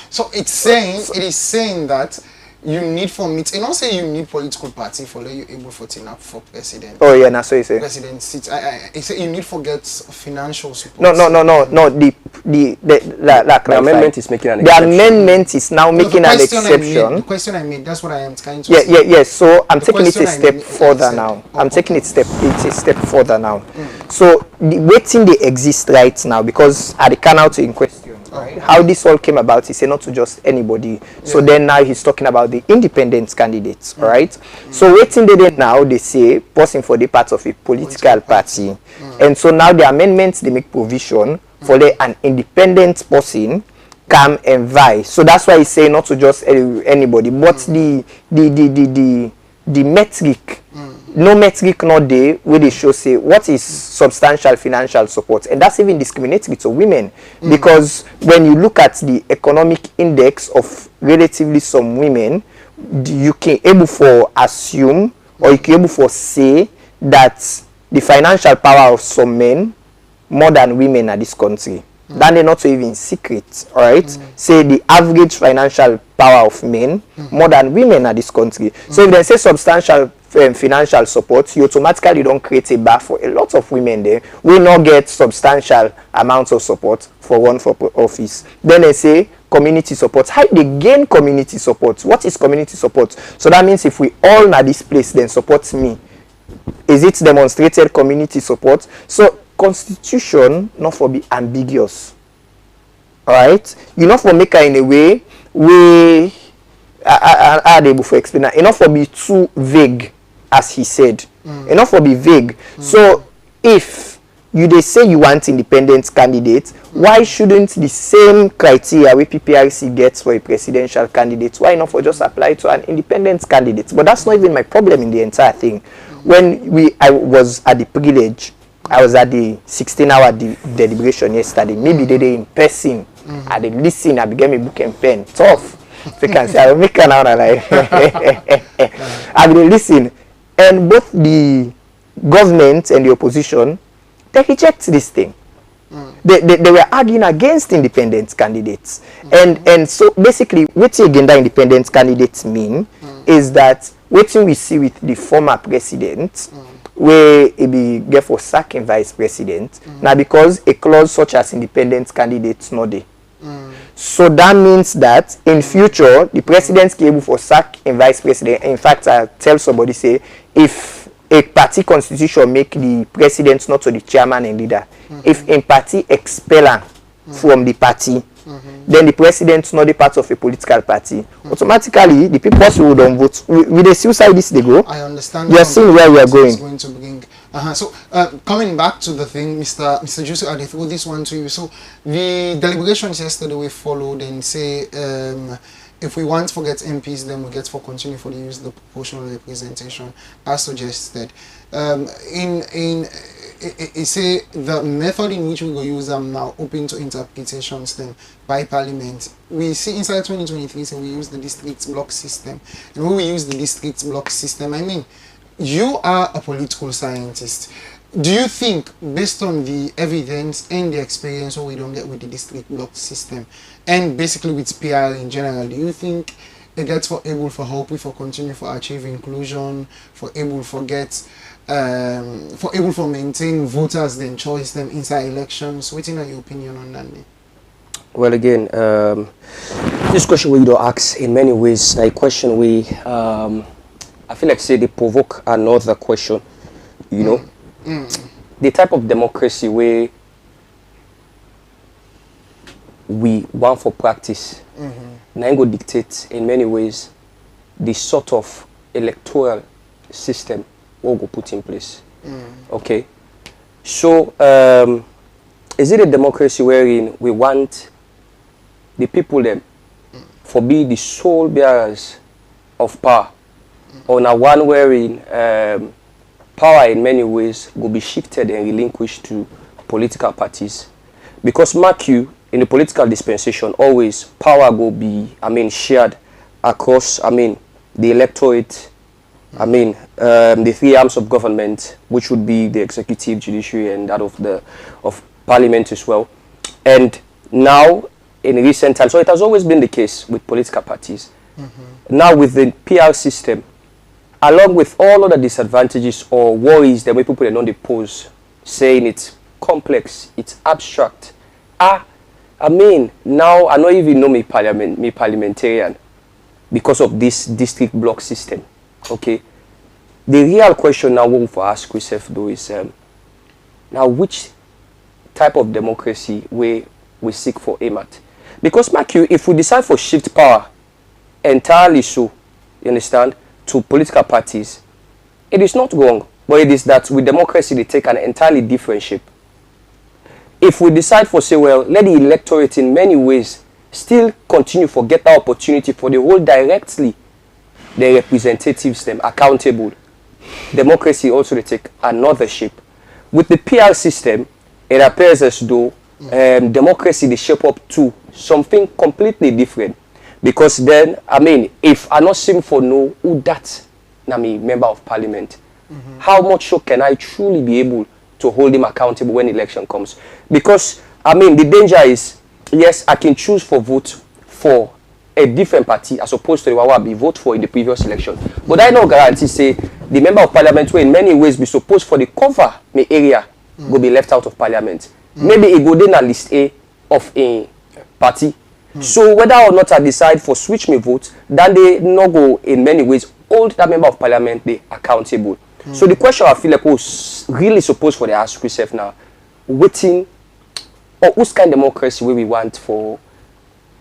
So it is saying that you need for me, and not say you need political party for you able to turn up for president. Oh yeah, that's what you say. President seats. I say you need for get financial support. No. The amendment is making an exception. The amendment is now making an exception. The question I made, that's what I am trying to say. Yes. So I'm taking it a step further now. I'm taking it a step further now. So the waiting they exist right now, because at the canal in question. Right. How this all came about, he said not to just anybody. So then now he's talking about the independent candidates, right? So waiting they now they say person for the part of a political party. And so now the amendments they make provision for an independent person come and vie. So that's why he say not to just anybody, but the metric. No metric not there where they show say what is substantial financial support, and that's even discriminatory to women because when you look at the economic index of relatively some women, you can able for assume or you can able for say that the financial power of some men more than women in this country. That they not even secret, all right? Say the average financial power of men more than women in this country. So if they say substantial financial support, you automatically don't create a bar for a lot of women there will not get substantial amounts of support for run for office. Then they say community support. How they gain community support? What is community support? So that means if we all na this place then support me, is it demonstrated community support? So constitution not for be ambiguous, all right? You not for make her in a way where I able to explain that. Enough for be too vague, as he said. Enough for be vague. So if they say you want independent candidates, why shouldn't the same criteria we PPRC gets for a presidential candidate, why not for just apply to an independent candidate? But that's not even my problem in the entire thing. When I was at the privilege, I was at the 16-hour deliberation yesterday. Maybe they did in person. I did listen, I began my book and pen. Tough. If you can say, I will make an hour like I will listen. And both the government and the opposition, they reject this thing. They were arguing against independent candidates. And so basically, what agenda independent candidates mean is that what we see with the former president, where he be get for sacking vice president, now because a clause such as independent candidates not there. So that means that in future the president can able for sack and vice president. In fact, I tell somebody say if a party constitution make the president not to the chairman and leader, if a party expel her from the party, then the president not the part of a political party. Automatically the people who don't vote with the suicide this they go. I understand. You are seeing where we are going. To bring. So coming back to the thing, Mr. Jusu, I throw this one to you. So the deliberations yesterday we followed and say if we want to get MPs, then we get for continue for the use of the proportional representation as suggested. It say the method in which we go use them now open to interpretations then by Parliament. We see inside 2023, so we use the district block system. And when we use the district block system, I mean, you are a political scientist. do you think, based on the evidence and the experience what we don't get with the district block system, and basically with PR in general, do you think it gets able for help we for continue for achieve inclusion, for able for get for able for maintain voters then choice them inside elections? What's your opinion on that? Well, again, this question we do ask in many ways, a question we I feel like say they provoke another question, you know. The type of democracy where we want for practice, now go dictate in many ways the sort of electoral system we'll go put in place. Okay, so is it a democracy wherein we want the people them for be the sole bearers of power, or now one wherein power in many ways will be shifted and relinquished to political parties? Because mark you, in the political dispensation, always power will be, shared across, the electorate, the three arms of government, which would be the executive, judiciary, and that of parliament as well. And now, in recent times, so it has always been the case with political parties. Now with the PR system, along with all other disadvantages or worries that people put on the pose, saying it's complex, it's abstract. Now I don't even know me parliamentarian because of this district block system. Okay. The real question now we want to ask ourselves though is now which type of democracy we seek for aim at? Because mark you, if we decide for shift power entirely so, you understand, to political parties, it is not wrong, but it is that with democracy they take an entirely different shape. If we decide for say, well, let the electorate in many ways still continue for get that opportunity for the hold directly the representatives them accountable, democracy also they take another shape. With the PR system, it appears as though democracy they shape up to something completely different. Because then, if I not seem for know who that member of parliament, how much so can I truly be able to hold him accountable when election comes? Because, the danger is, yes, I can choose for vote for a different party as opposed to the one I be vote for in the previous election. But I no guarantee say the member of parliament will in many ways be supposed for the cover my area will be left out of parliament. Maybe it go in a list A of a party. So whether or not I decide for switch my vote, then they no go in many ways hold that member of parliament they accountable. So the question I feel like was really supposed for the ask yourself now, waiting or whose kind of democracy we want for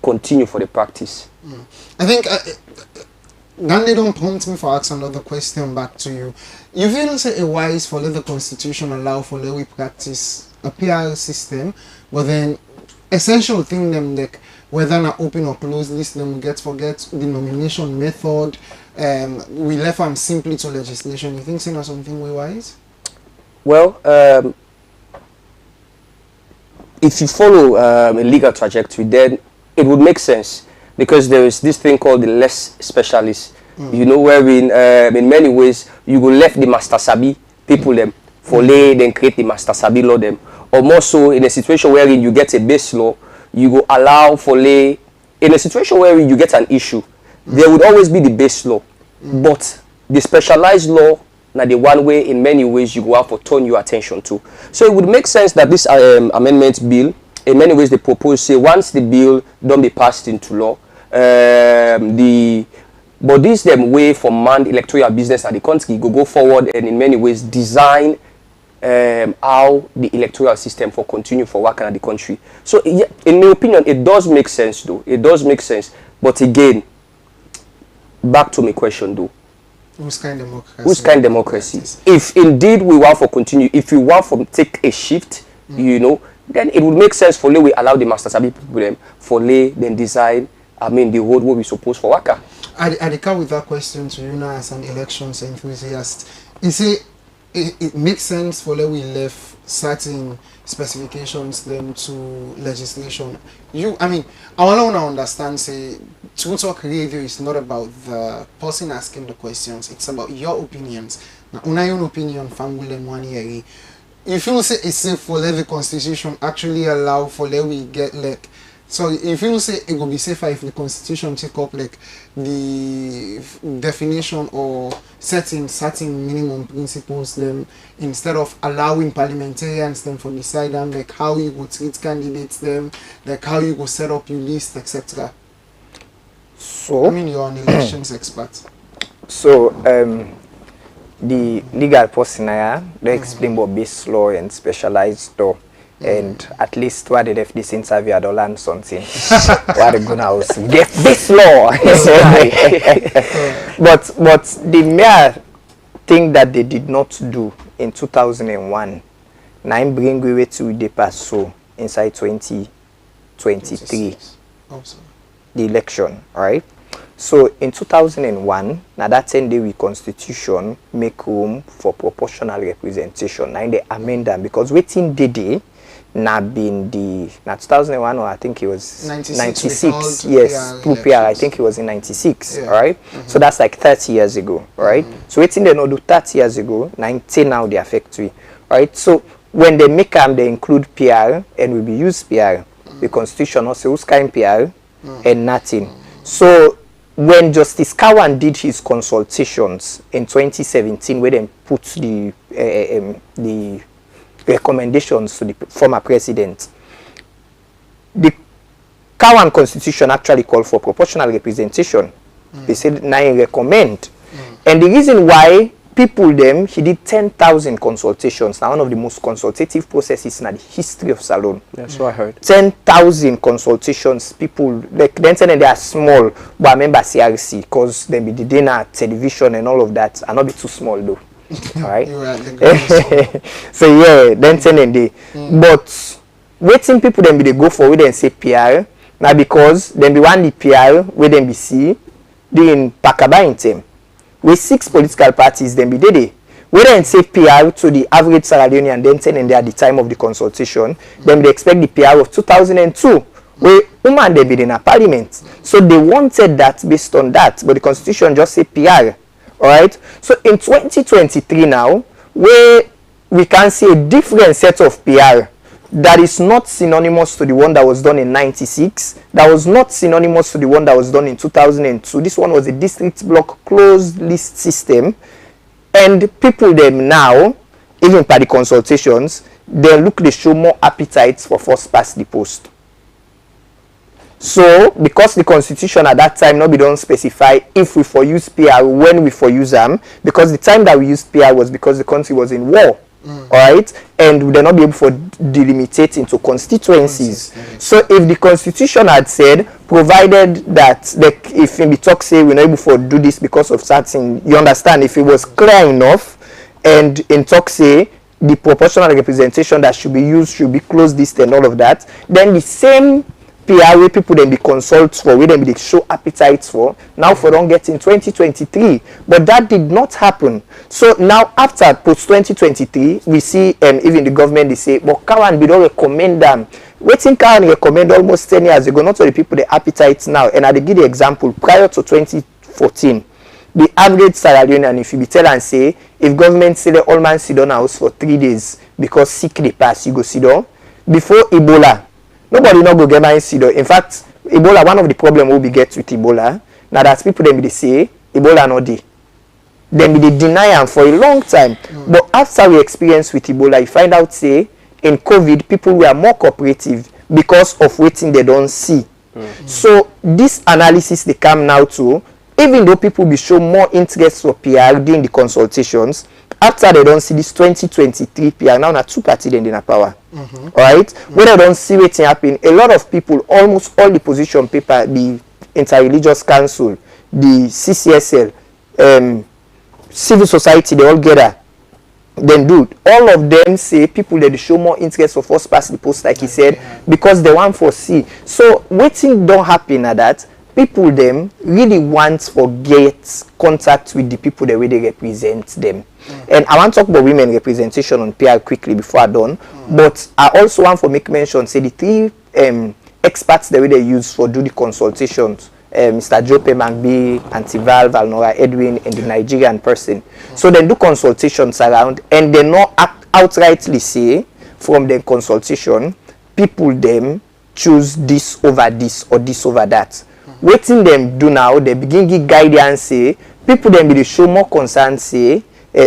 continue for the practice. I think then they don't prompt me for asking another question back to you. You feel say it wise for let the constitution allow for let we practice a PR system, but then essential thing them like whether not open or close list them we forget the nomination method, we left them simply to legislation. You think it's something we wise? Well, if you follow a legal trajectory, then it would make sense, because there is this thing called the less specialist. You know, where in many ways you go left the master sabi people them for lay then create the master sabi law them, or more so in a situation wherein you get a base law, you go allow for lay. In a situation where you get an issue, there would always be the base law, but the specialized law now the one way in many ways you go have to turn your attention to. So it would make sense that this amendment bill, in many ways they propose say once the bill don't be passed into law, but this them way for manned electoral business at the country go forward and in many ways design how the electoral system for continue for working at the country. So yeah, in my opinion, it does make sense though. It does make sense. But again, back to my question though. Whose kind of democracy? Whose kind of democracy? If indeed we want for continue, if we want for take a shift, you know, then it would make sense for we allow the master sabi people them for then design. The road where we supposed for worker. I come with that question to you now as an elections enthusiast. You see, it makes sense for we left certain specifications them to legislation. I want to understand, say, True Talk Radio is not about the person asking the questions, it's about your opinions. Now, your own opinion, Fangul and Wanieri, if you say it's safe for the constitution actually allow for let we get like, so if you say it will be safer if the constitution take up like the definition or setting certain minimum principles then instead of allowing parliamentarians them for decide on like how you go treat candidates them, like how you go set up your list, etc. So I mean you're an elections expert. So the legal person they explain about base law and specialized law. And at least what they have this interview, I don't learn something. What they gonna house get this law. but the mere thing that they did not do in 2001, now bring we to the pass so inside 2023, the election, right? So in 2001, now that 10-day constitution make room for proportional representation. Now they amend them because waiting day. Now been the 2001 or I think it was 96 yes through PR I think it was in 96 right so that's like 30 years ago right so waiting they not do 30 years ago 19 now they affect we right so when they make them they include PR and will be use PR the constitution also who's kind PR and nothing so when Justice Kawan did his consultations in 2017 where they put the recommendations to the former president, the Kawan constitution actually called for proportional representation. They said now recommend. And the reason why people them, he did 10,000 consultations. Now one of the most consultative processes in the history of Salone. That's what I heard. 10,000 consultations, people, like then they are small, but I remember CRC, because they be the dinner, television and all of that, and not be too small though. Alright. So yeah, then 10 and day. But waiting people then be they go for we then say PR. Now because then be one the PR where then be see doing Pakaba in team. With 6 political parties then be they. We then say PR to the average Sierra Leonean then 10 and day at the time of the consultation. Then they expect the PR of 2002. Where woman they be in a parliament. So they wanted that based on that, but the constitution just say PR. Alright, so in 2023 now, where we can see a different set of PR that is not synonymous to the one that was done in 96, that was not synonymous to the one that was done in 2002. This one was a district block closed list system, and people them now, even by the consultations, they show more appetite for first past the post. So, because the constitution at that time not be don't specify if we for use PR, when we for use them, because the time that we used PR was because the country was in war, alright, and we did not be able to delimitate into constituencies. So, if the constitution had said, provided that, like, if we talk say we're not able to do this because of certain, you understand, if it was clear enough, and in talk say, the proportional representation that should be used should be closed list and all of that, then the same PR where people then be consults for, where then be show appetites for, now for don't get in 2023. But that did not happen. So now after post 2023, we see even the government they say, but Kawan we don't recommend them. Waiting Kawan recommend almost 10 years ago, not all the people the appetites now. And I give the example, prior to 2014, the average Sierra Leonean, if you be tell and say, if government say the all man sit down house for 3 days because sick they pass, you go sit down. Before Ebola, nobody not go get my CEDAW. In fact, Ebola, one of the problems we get with Ebola, now that people then be they say, Ebola not dey. Then be they deny them for a long time. But after we experience with Ebola, you find out say, in COVID, people were more cooperative because of waiting they don't see. So this analysis they come now to, even though people be show more interest for PR during the consultations, after they don't see this 2023 PR, now na 2 parties then in a power. Alright? When they don't see what's happening, a lot of people, almost all the position paper, the Interreligious Council, the CCSL, civil society, they all gather. Then do all of them say people that show more interest for first past the post, like he said, because they want for see. So waiting don't happen at that. People them really want to get contact with the people the way they represent them. And I want to talk about women representation on PR quickly before I done. But I also want to make mention, say the 3 experts the way they use for do the consultations. Mr. Jope Mangbi, Antival, Valnora Edwin, and the Nigerian person. So they do consultations around, and they not act outrightly say from the consultation, people them choose this over this or this over that. Waiting them do now, they begin give guidance say, people then be show more concern say,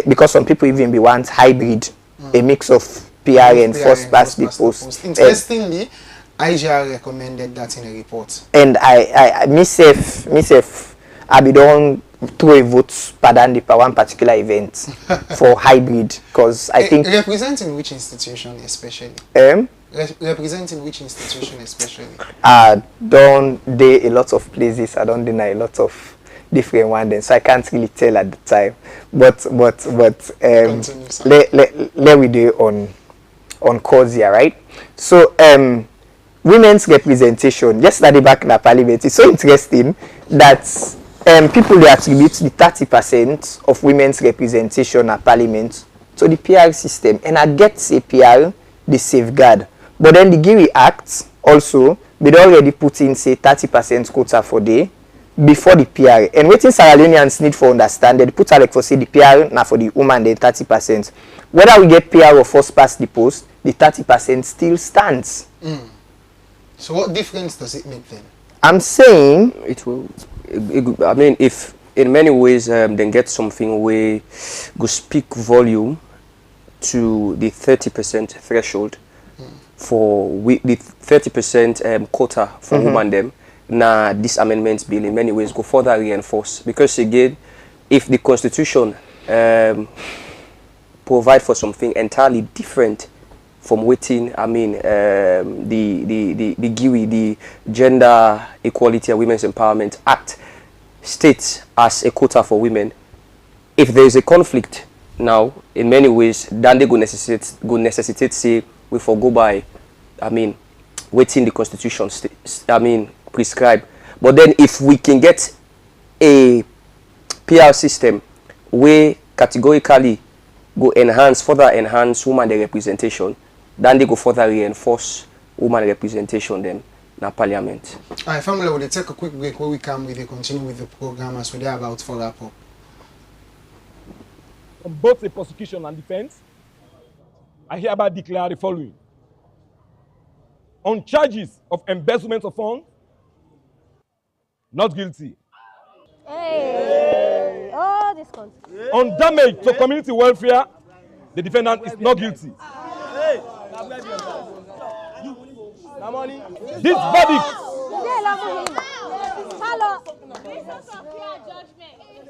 because some people even be want hybrid, a mix of PR and first past the post. Interestingly, IGR recommended that in a report. And myself, I be done throw a vote pardon for one particular event for hybrid, because I think representing which institution especially? Representing which institution especially? I done a lot of places. I don't deny a lot of different ones, so I can't really tell at the time. But let we do on cause here, right? So women's representation. Yesterday back in the parliament, it's so interesting that people they attribute the 30% of women's representation at parliament to the PR system, and I get say PR the safeguard. But then the Giri Act also, they already put in say 30% quota for day before the PR. And waiting Sierra Leoneans need for understand, they put like for say the PR now for the woman then 30%. Whether we get PR or first past the post, the 30% still stands. So what difference does it make then? I'm saying it will. I mean, if in many ways then get something where go speak volume to the 30% threshold for the 30% quota for women them. Now this amendment bill in many ways go further reinforce, because again, if the constitution provide for something entirely different from waiting, I mean the GIWI, the Gender Equality and Women's Empowerment Act, states as a quota for women. If there is a conflict now, in many ways, then they go necessitate say we forgo by, I mean, waiting the constitution prescribe. But then if we can get a PR system where categorically go further enhance women representation, then they go further reinforce women representation then in parliament. Alright, family, we'll take a quick break. Where we come, we continue with the program as we're about for wrap up. From both the prosecution and defense, I hereby declare the following. On charges of embezzlement of funds, not guilty. Hey. Oh, this country. On damage to community welfare, the defendant is not guilty.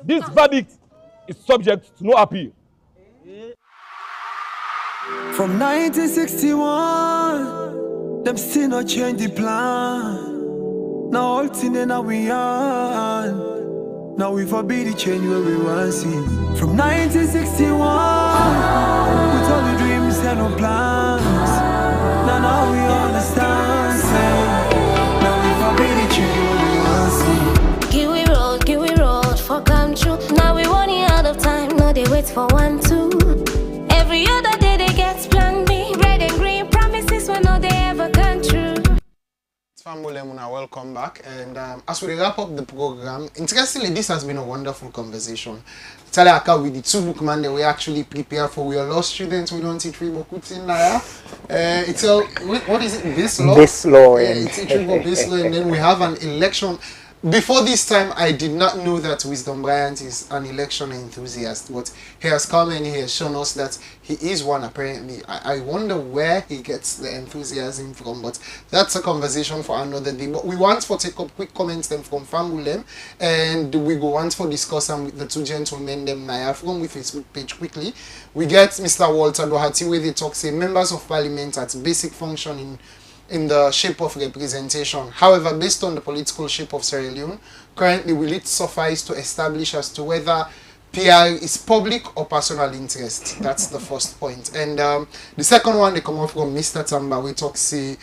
This verdict is subject to no appeal. From 1961, them still not change the plan. Now all thing now we on. Now we forbid the change where we want to see. From 1961, with all the dreams and no plans. Now we understand. Now we forbid the change where we want to see. Give we road for come true. Now we running out of time. No, they wait for 1, 2. Every other day they get plan B. Red and green promises will no they ever come true. Fambulemuna, welcome back. And as we wrap up the program, interestingly, this has been a wonderful conversation. Aka with the two bookman that we actually prepare for. We are law students. We don't teach Ribokutin Naya. It's a what is it? This law. This law. It's this law, and then we have an election. Before this time, I did not know that Wisdom Bryant is an election enthusiast, but he has come and he has shown us that he is one apparently. I wonder where he gets the enthusiasm from, but that's a conversation for another day. But we want to take up quick comments then from Fambulem, and we go on for discussion with the two gentlemen them now from with Facebook page quickly. We get Mr. Walter Doherty where they talk say members of parliament at basic function in the shape of representation. However, based on the political shape of Sierra Leone, currently will it suffice to establish as to whether PR is public or personal interest? That's the first point. And the second one, they come up from Mr. Tamba, we talk say,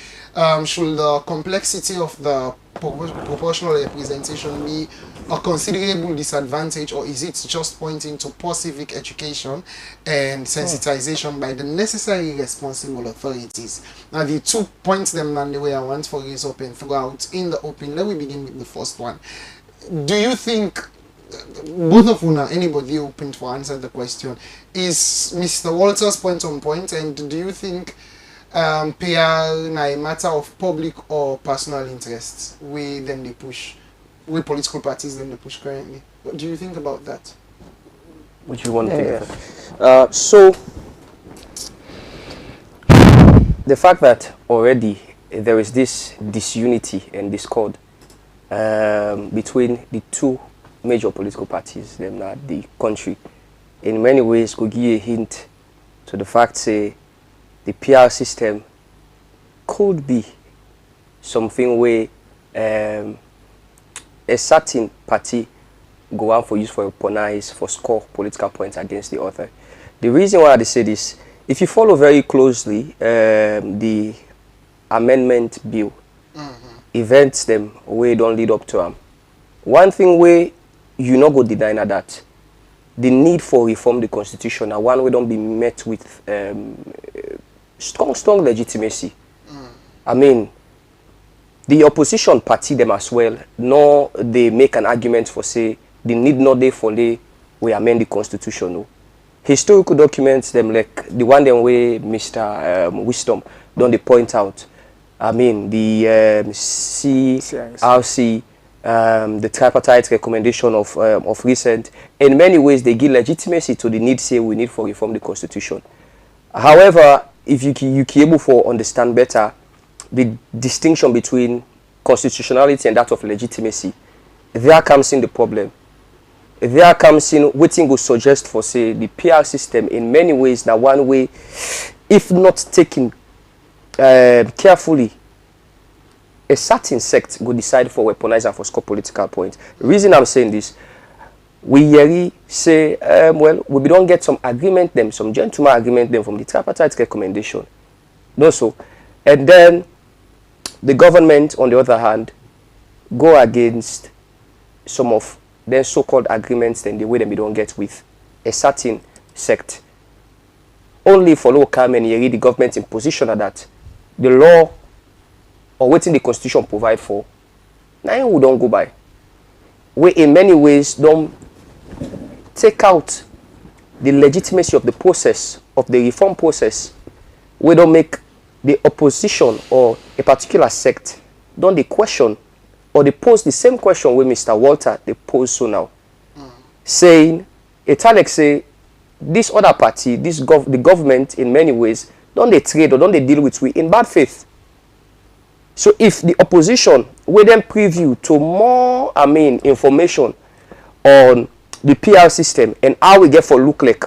should the complexity of the proportional representation be a considerable disadvantage, or is it just pointing to poor civic education and sensitization by the necessary responsible authorities? Now the 2 points them and the way I want for raise up and throughout in the open. Let me begin with the first one. Do you think both of you, anybody open for answer the question, is Mr. Walter's point on point, and do you think PR na a matter of public or personal interests we push, we political parties then they push currently? What do you think about that? What do you want to think of? So the fact that already there is this disunity and discord between the two major political parties, them not the country, in many ways could give a hint to the fact say the PR system could be something where a certain party go out for use for weaponize, for score political points against the other. The reason why I say this, if you follow very closely the amendment bill, events them where don't lead up to them. One thing where you not go deny that the need for reform the constitution and one way don't be met with strong legitimacy. I mean, the opposition party them as well, nor they make an argument for say the need not there for they we amend the constitution. No. Historical documents them like the one them way Mr. Wisdom don't they point out. I mean the CRC, the tripartite recommendation of recent. In many ways they give legitimacy to the need say we need for reform the constitution. However, if you able for understand better the distinction between constitutionality and that of legitimacy, there comes in the problem. There comes in what thing will suggest for say the PR system in many ways now one way, if not taken carefully, a certain sect will decide for weaponize and for score political points. The reason I'm saying this, we really say, well, we don't get some agreement them, some gentleman agreement them from the tripartite recommendation. No, so, and then the government, on the other hand, go against some of their so-called agreements then the way we don't get with a certain sect. Only for low come and the government in position that the law or waiting the constitution provide for, now we don't go by. We in many ways don't take out the legitimacy of the process, of the reform process. We don't make the opposition or a particular sect don't they question or they pose the same question with Mr. Walter they pose so now. Saying, Alex say, this other party, the government in many ways, don't they trade or don't they deal with we in bad faith. So if the opposition will then preview to more, information on the PR system and how we get for look like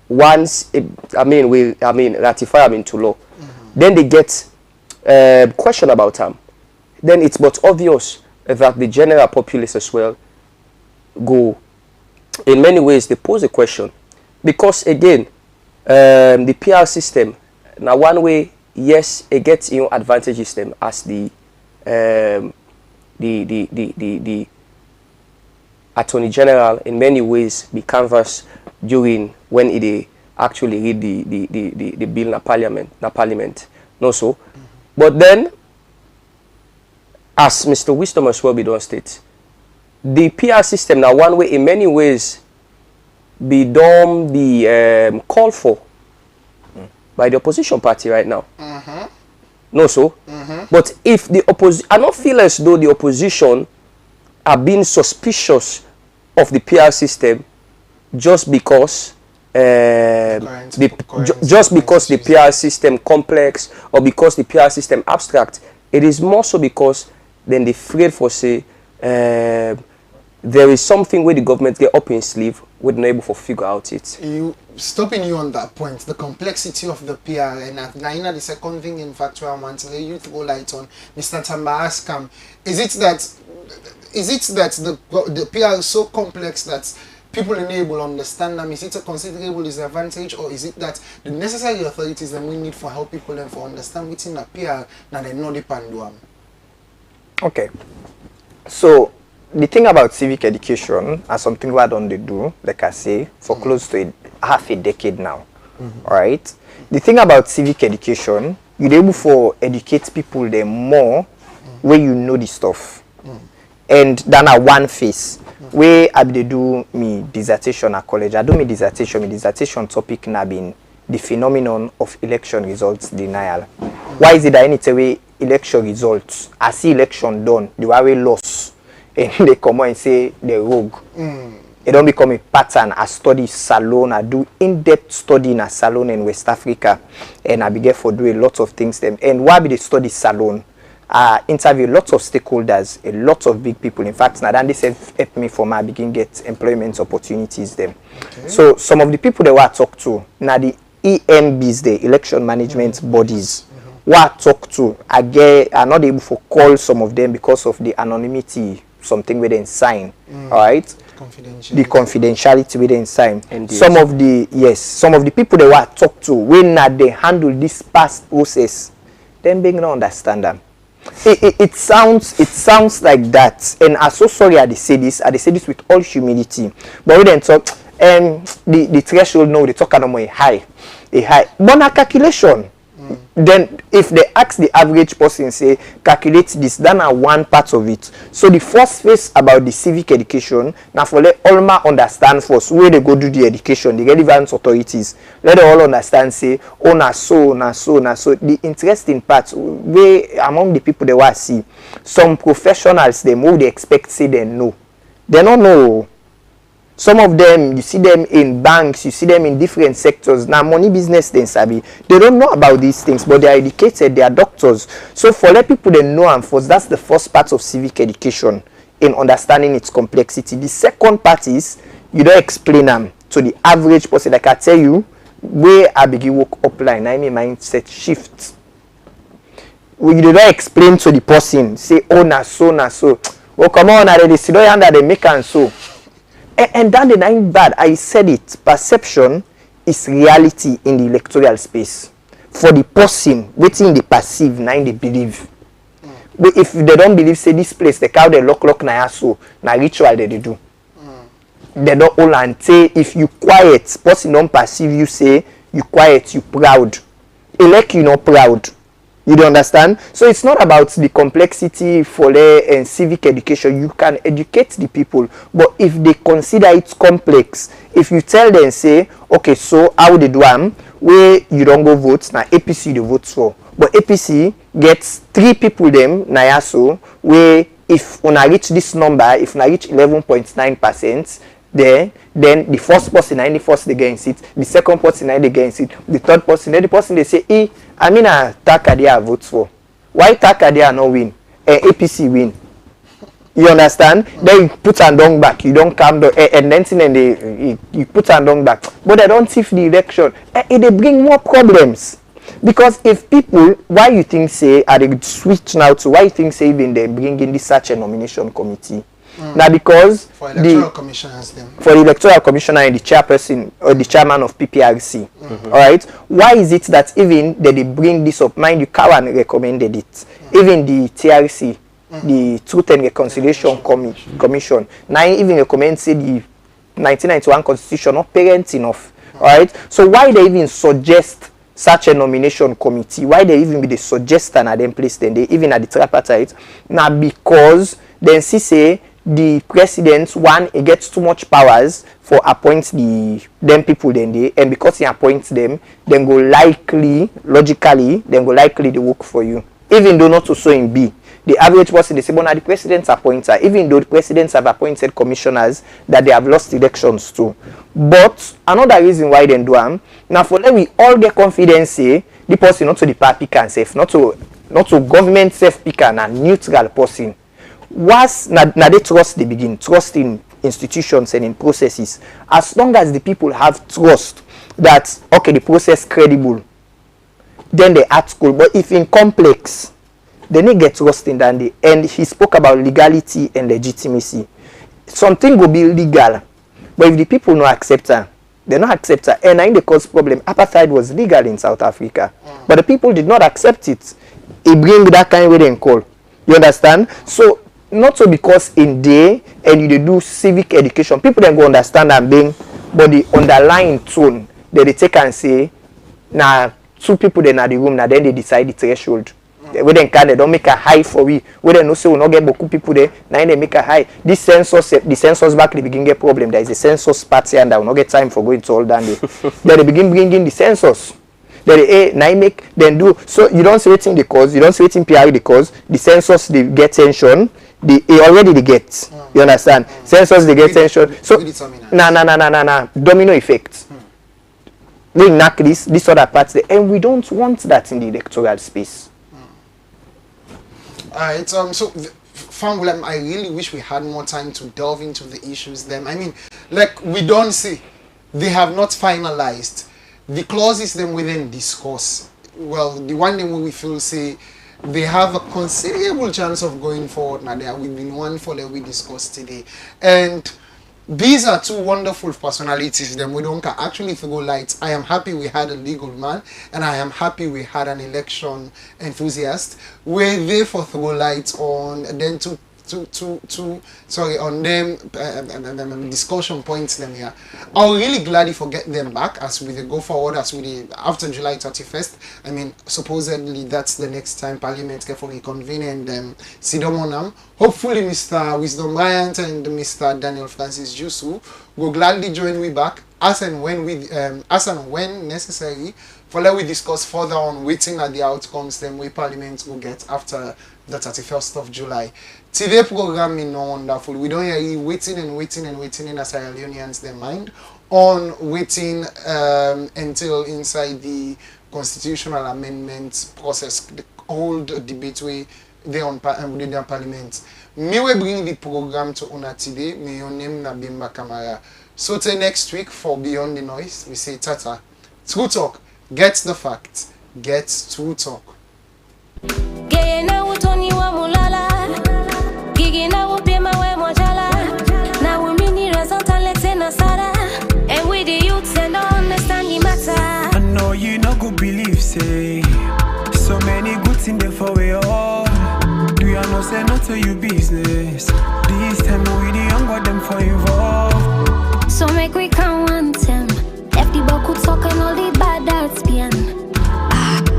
once, we ratify them into law, then they get question about them. Then it's but obvious that the general populace as well go, in many ways they pose a question. Because again, the PR system, now one way, yes, it gets advantages them as the Attorney General in many ways be canvassed during when it actually read the bill na parliament. No so. But then, as Mr. Wisdom as well be done state, the PR system now one way in many ways be done called for by the opposition party right now. No so. But if the opposition, I don't feel as though the opposition are being suspicious of the PR system just because the PR system complex or because the PR system abstract. It is more so because then they afraid for say there is something where the government get up in sleeve we're not able to figure out it. Stopping you on that point, the complexity of the PR, and Naina, the second thing in fact I want to lay you to go light on, Mr. Tamba Askam, is it that the PR is so complex that people unable to understand them? Is it a considerable disadvantage, or is it that the necessary authorities that we need for help people them for understand within the PR that they know depend on? Okay, so the thing about civic education is something we don't do, like I say, for close to half a decade now. All right. The thing about civic education, you're able to educate people them more when you know the stuff, and than a one face. where I dey do me dissertation at college. I do me dissertation topic na been the phenomenon of election results denial. Why is it that anytime we election results, I see election done, the way loss, and they come out and say they're rogue. It don't become a pattern. I study Salone, I do in-depth study in a Salone in West Africa, and I began for do a lot of things them. And why be they study Salone? I interview lots of stakeholders, a lot of big people. In fact, now this helped me for my begin get employment opportunities them. Okay. So some of the people that I talk to, now the EMBs, the election management bodies, what I talk to, I'm not able to call some of them because of the anonymity, something we didn't sign. All right, the confidentiality we didn't sign. Some of the people that I talk to, when they handle this past process, them being not understand them. It sounds like that, and I'm so sorry I say this with all humility. But we then talk, the threshold now they talk about a high, but na calculation. Then if they ask the average person, say calculate this, then are one part of it. So the first phase about the civic education, now for let all ma understand first where they go do the education, the relevant authorities, let them all understand, say, oh na so. The interesting part, where among the people they want to see, some professionals they move, they expect say they know. They don't know. Some of them, you see them in banks, you see them in different sectors. Now, money business, they sabi. They don't know about these things, but they are educated, they are doctors. So for let people they know and first, that's the first part of civic education in understanding its complexity. The second part is, you don't explain them to the average person. Like I tell you, where I begin work upline, I mean mindset shift. You don't explain to the person, say, oh, na so. Oh, come on, they sit down and they make and so. And that ain't bad. I said it. Perception is reality in the electoral space. For the person, waiting the perceive, now they believe. But if they don't believe, say this place, the cow they lock na so, na ritual they do. They don't all and say if you quiet, person don't perceive you say you quiet, you proud. Elect you not proud. You don't understand? So it's not about the complexity for and civic education. You can educate the people, but if they consider it complex, if you tell them, say, okay, so how they do where you don't go vote, now APC you vote for, but APC gets 3 people them now so where if when I reach this number, if I reach 11.9%, then the first person in the first they get in seat, the second person in the get in seat, the third person, then the person they say, I mean Takadia votes for. Why Takadia no win? APC win. You understand? Then you put and down back, you don't come down, and then you put and down back. But they don't see the election. They bring more problems. Because if people, why you think say, are they switch now to why you think say even they bring in this such a nomination committee? Now because for electoral commissioners them. For the electoral commissioner and the chairperson or the chairman of PPRC. All right, why is it that even they bring this up? Mind you, Kawan recommended it. Even the TRC, the Truth and Reconciliation Commission, now even recommend say the 1991 Constitution not parent enough. All right, so why they even suggest such a nomination committee? Why they even be the suggestion at them place then they even at the tripartite? Now because then see say the president he gets too much powers for appoint them people then they, and because he appoints them, then go likely they work for you, even though not to so in B. The average person they say, but now the president's appointer, even though the presidents have appointed commissioners that they have lost elections to. But another reason why they do now for them we all get confidence say the person not to the party can safe, not to government safe picker and neutral person. Was now they trust they begin trust in institutions and in processes. As long as the people have trust that okay the process credible, then they act cool. But if in complex, then they get trust in that. And he spoke about legality and legitimacy. Something will be legal, but if the people no accept her, they not accept her. And in the cause problem, apartheid was legal in South Africa, but the people did not accept it. It bring that kind of way they call. You understand? So not so because in day and you do civic education, people then go understand and being, but the underlying tone that they take and say, now 2 people then at the room, now then they decide the threshold. We then can they don't make a high for we. We then no say we not get beaucoup people there. Now they make a high. This census, the census back they begin get problem. There is a census party and I will not get time for going to all down there. Then they begin bringing the census. Then they now make then do. So you don't say anything the cause. You don't say anything PR the cause. The census they get tension. Already they get. You understand? Census they get tension. So nah. Domino effect. We knock this other parts there, and we don't want that in the electoral space. Alright, so Fangulem, I really wish we had more time to delve into the issues then. I mean, like we don't see, they have not finalized the clauses then we then discuss. Well, the one thing we feel say they have a considerable chance of going forward now. There we've been one for that we discussed today, and these are two wonderful personalities. Then we don't actually go light. I am happy we had a legal man, and I am happy we had an election enthusiast. We're there for throw light on then on them discussion points them here. I'm really glad if we get them back as we go forward as we after July 31st. I mean, supposedly that's the next time Parliament can fully convene and sit down on them. Hopefully Mr. Wisdom Bryant and Mr. Daniel Francis Jusu will gladly join me back as and when necessary for let we discuss further on waiting at the outcomes then we Parliament will get after the 31st of July. Today program is no wonderful. We don't hear waiting in a Sierra Leoneans their mind on waiting until inside the constitutional amendment process, the whole debate way they on within the Parliament. Me we bring the program to una today. Me your name na Bimba Kamara. So till next week for Beyond the Noise, we say tata. True talk. Get the facts. Get to talk. And with the youths and don't understand the matter. I know you not go believe, say so many good things there for we all. Do you know say not to you business? This time we the young got them for involved. So make we count one them. Left the buck could talk and all the bad arts behind.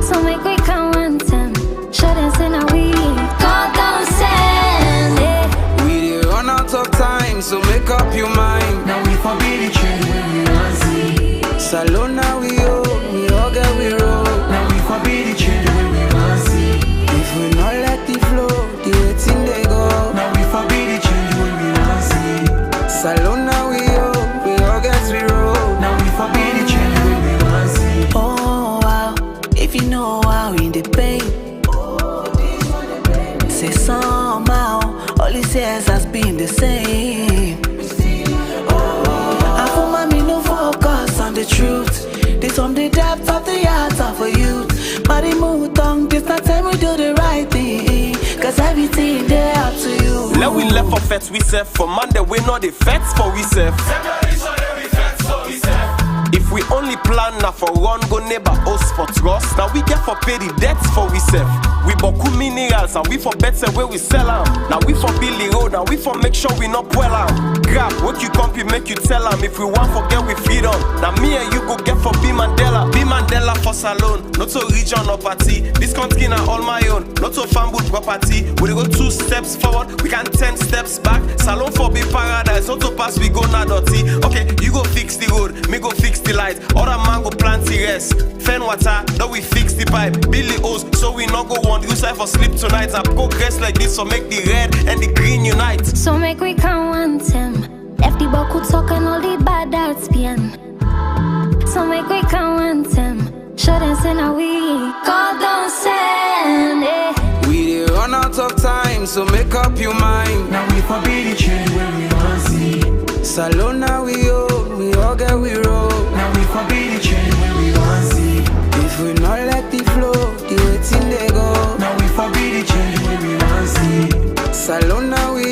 So make we count one them. Show them say now we God don't send it. We dey run out of time, so make up your mind. Now we forbid the trend when we want see. Salona we all get we roll. Now we forbid the trend when we want see. If we not let the flow, the waiting they go. Now we forbid the trend when we want see. Salona we all get we roll. Now we forbid the trend when we want see. Oh wow, if you know how in the pain. Say somehow, all he says has been the same. I for mommy no focus on the truth. This on the depth of the heart of a youth. But the mood tongue, this not time we do the right thing. Cause everything there up to you. Let we left for fets we serve. For Monday we know the fets for we serve. If we only plan now for one go neighbor us for trust. Now we get for pay the debts for we serve. We boku minerals and we for better where we sell them. Now we for Billy Road and we for make sure we not well am. Grab what you compy make you tell them. If we want forget we feed on. Now me and you go get for B Mandela. B Mandela for salon. Not to region or party. This country now all my own. Not to family property. We go 2 steps forward. We can 10 steps back. Salon for be paradise. Not to pass we go na dirty. Okay, you go fix the road. Me go fix the light. Other man go plant the rest. Fen water. Now we fix the pipe. Billy O's. So we not go one. You say for sleep tonight. I progress like this. So make the red and the green unite. So make we count one them. Left the buck could talk and all the bad arts behind. So make we count one them. Show them say now we God don't send it. We dey run out of time, so make up your mind. Now we forbid the trend when we want see. Salona we all get we roll. Now we forbid the trend when we want see. If we not let the flow, the waiting they go. Now we forbid the trend when we want see. Salona we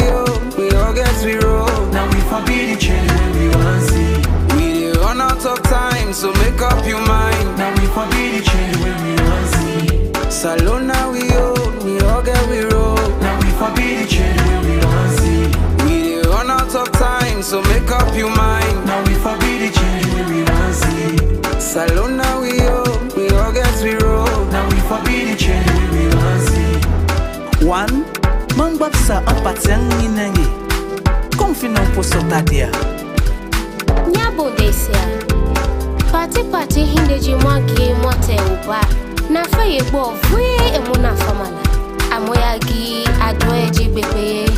all get we roll. Now we forbid the trend when we want see. We dey run out of time, so make up your mind. Now we forbid the trend when we want see. Salona we all get we roll. Now we forbid the trend when we want see. We dey run out of time, so make up your mind. Now we forbid the trend when we want see. Salona we all get we roll. Now we forbid the trend when we want see. one, Mangbapsa Ampatiang Ninangi. Confinant for Sotadia. Nyabo desia. Party hindeji mwagi mwote uba. Na faye bo vwe emuna famala. Amoyagi adweji bebe.